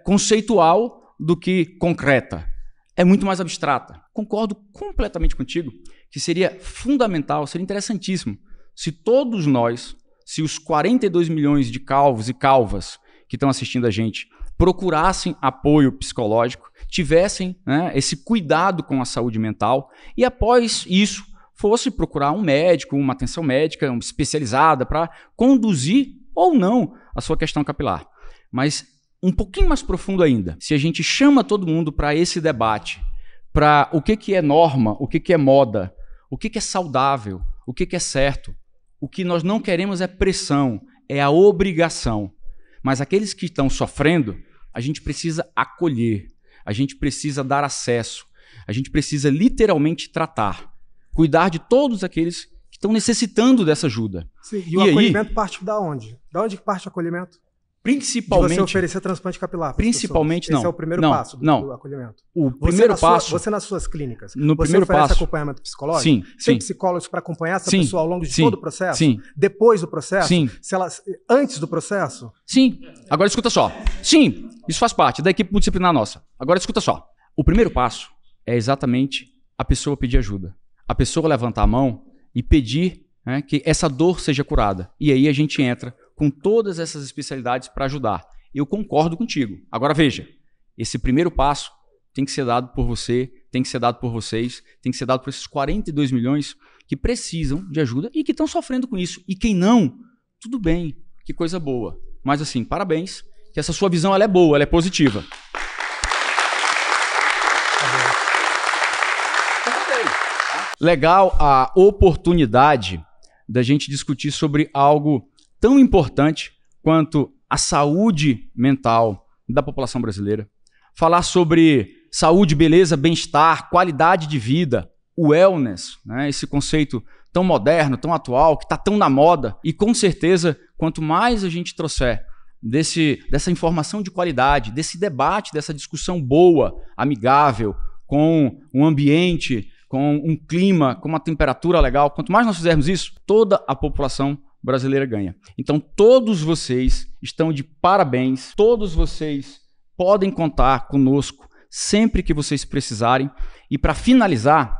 conceitual do que concreta, é muito mais abstrata. Concordo completamente contigo que seria fundamental, seria interessantíssimo, se todos nós, se os 42 milhões de calvos e calvas que estão assistindo a gente procurassem apoio psicológico, tivessem esse cuidado com a saúde mental e após isso fosse procurar um médico, uma atenção médica especializada para conduzir ou não a sua questão capilar. Mas um pouquinho mais profundo ainda, se a gente chama todo mundo para esse debate, para o que é norma, o que é moda, o que é saudável, o que é certo, o que nós não queremos é pressão, é a obrigação. Mas aqueles que estão sofrendo, a gente precisa acolher, a gente precisa dar acesso, a gente precisa literalmente tratar. Cuidar de todos aqueles que estão necessitando dessa ajuda. Sim, e o acolhimento parte da onde? Da onde parte o acolhimento? Principalmente... De você oferecer transplante capilar. Principalmente não. Esse é o primeiro passo do acolhimento. O primeiro passo... Você nas suas clínicas, no você primeiro oferece passo, acompanhamento psicológico? Sim. Tem psicólogos para acompanhar essa pessoa ao longo de todo o processo? Sim. Depois do processo? Sim. Antes do processo? Sim. Agora escuta só. Sim, isso faz parte da equipe multidisciplinar nossa. Agora escuta só. O primeiro passo é exatamente a pessoa pedir ajuda. A pessoa levantar a mão e pedir que essa dor seja curada. E aí a gente entra com todas essas especialidades para ajudar. Eu concordo contigo. Agora veja, esse primeiro passo tem que ser dado por você, tem que ser dado por vocês, tem que ser dado por esses 42 milhões que precisam de ajuda e que estão sofrendo com isso. E quem não, tudo bem, que coisa boa. Mas assim, parabéns, que essa sua visão ela é boa, ela é positiva. Legal a oportunidade da gente discutir sobre algo tão importante quanto a saúde mental da população brasileira. Falar sobre saúde, beleza, bem-estar, qualidade de vida, o wellness, esse conceito tão moderno, tão atual, que está tão na moda. E com certeza, quanto mais a gente trouxer dessa informação de qualidade, desse debate, dessa discussão boa, amigável, com um ambiente, com um clima, com uma temperatura legal, quanto mais nós fizermos isso, toda a população brasileira ganha. Então todos vocês estão de parabéns, todos vocês podem contar conosco sempre que vocês precisarem. E para finalizar,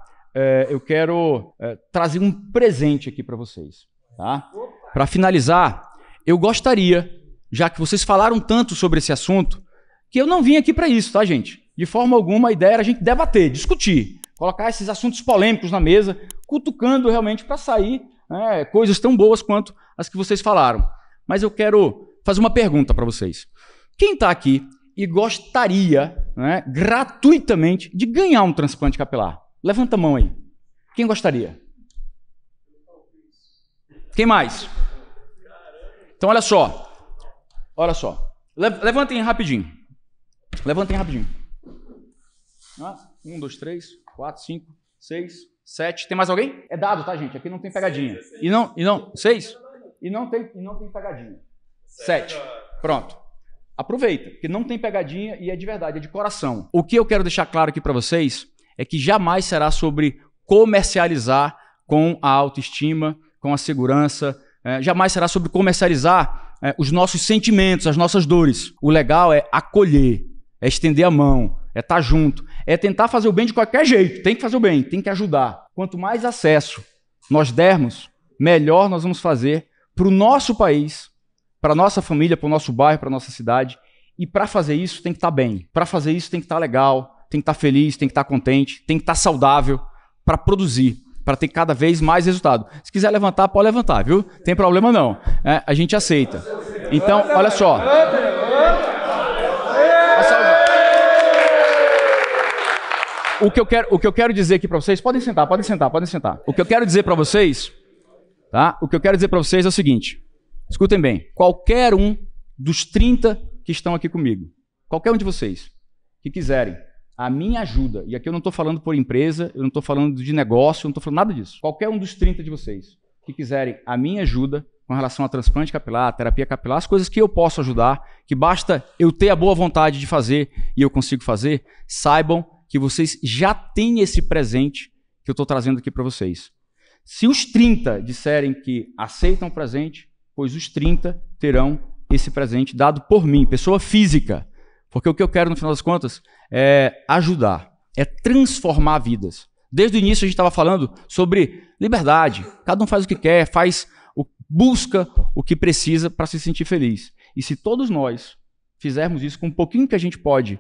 eu quero trazer um presente aqui para vocês. Tá? Para finalizar, eu gostaria, já que vocês falaram tanto sobre esse assunto, que eu não vim aqui para isso, tá, gente? De forma alguma, a ideia era a gente debater, discutir, colocar esses assuntos polêmicos na mesa, cutucando realmente para sair coisas tão boas quanto as que vocês falaram. Mas eu quero fazer uma pergunta para vocês. Quem está aqui e gostaria gratuitamente de ganhar um transplante capilar? Levanta a mão aí. Quem gostaria? Quem mais? Então olha só. Olha só. Levantem rapidinho. Levantem rapidinho. 1, 2, 3, 4, 5, 6, 7. Tem mais alguém? É dado, tá, gente? Aqui não tem pegadinha. E não 6? E não tem pegadinha. 7. Pronto. Aproveita, porque não tem pegadinha e é de verdade, é de coração. O que eu quero deixar claro aqui para vocês é que jamais será sobre comercializar com a autoestima, com a segurança. Jamais será sobre comercializar os nossos sentimentos, as nossas dores. O legal é acolher, é estender a mão, é estar junto, é tentar fazer o bem de qualquer jeito. Tem que fazer o bem, tem que ajudar. Quanto mais acesso nós dermos, melhor nós vamos fazer para o nosso país, para a nossa família, para o nosso bairro, para a nossa cidade. E para fazer isso tem que estar bem. Para fazer isso tem que estar legal, tem que estar feliz, tem que estar contente, tem que estar saudável para produzir para ter cada vez mais resultado. Se quiser levantar, pode levantar, viu? Tem problema não. A gente aceita. Então, olha só. O que eu quero dizer aqui para vocês, podem sentar. O que eu quero dizer para vocês, tá? O que eu quero dizer para vocês é o seguinte, escutem bem, qualquer um dos 30 que estão aqui comigo, qualquer um de vocês que quiserem a minha ajuda, e aqui eu não estou falando por empresa, eu não estou falando de negócio, eu não estou falando nada disso, qualquer um dos 30 de vocês que quiserem a minha ajuda com relação a transplante capilar, terapia capilar, as coisas que eu posso ajudar, que basta eu ter a boa vontade de fazer e eu consigo fazer, saibam que vocês já têm esse presente que eu estou trazendo aqui para vocês. Se os 30 disserem que aceitam o presente, pois os 30 terão esse presente dado por mim, pessoa física. Porque o que eu quero, no final das contas, é ajudar, é transformar vidas. Desde o início a gente estava falando sobre liberdade. Cada um faz o que quer, busca o que precisa para se sentir feliz. E se todos nós fizermos isso com um pouquinho que a gente pode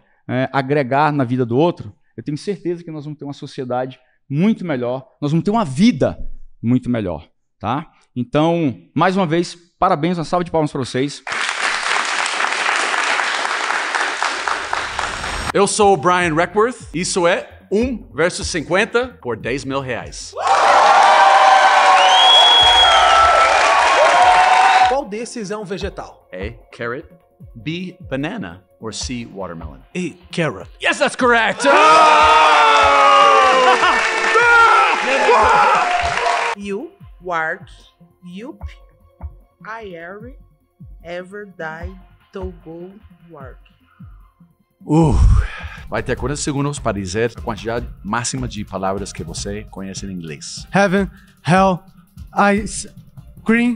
agregar na vida do outro, eu tenho certeza que nós vamos ter uma sociedade muito melhor, nós vamos ter uma vida muito melhor, tá? Então, mais uma vez, parabéns, uma salva de palmas para vocês. Eu sou o Brian Reckworth, isso é 1 versus 50 por 10 mil reais. Qual desses é um vegetal? A. Carrot. B. Banana. Or C. Watermelon. A. Carrot. Yes, that's correct! You, Wart, Yup, I ever die to go work. Vai ter 40 segundos para dizer a quantidade máxima de palavras que você conhece em inglês. Heaven, hell, ice, green,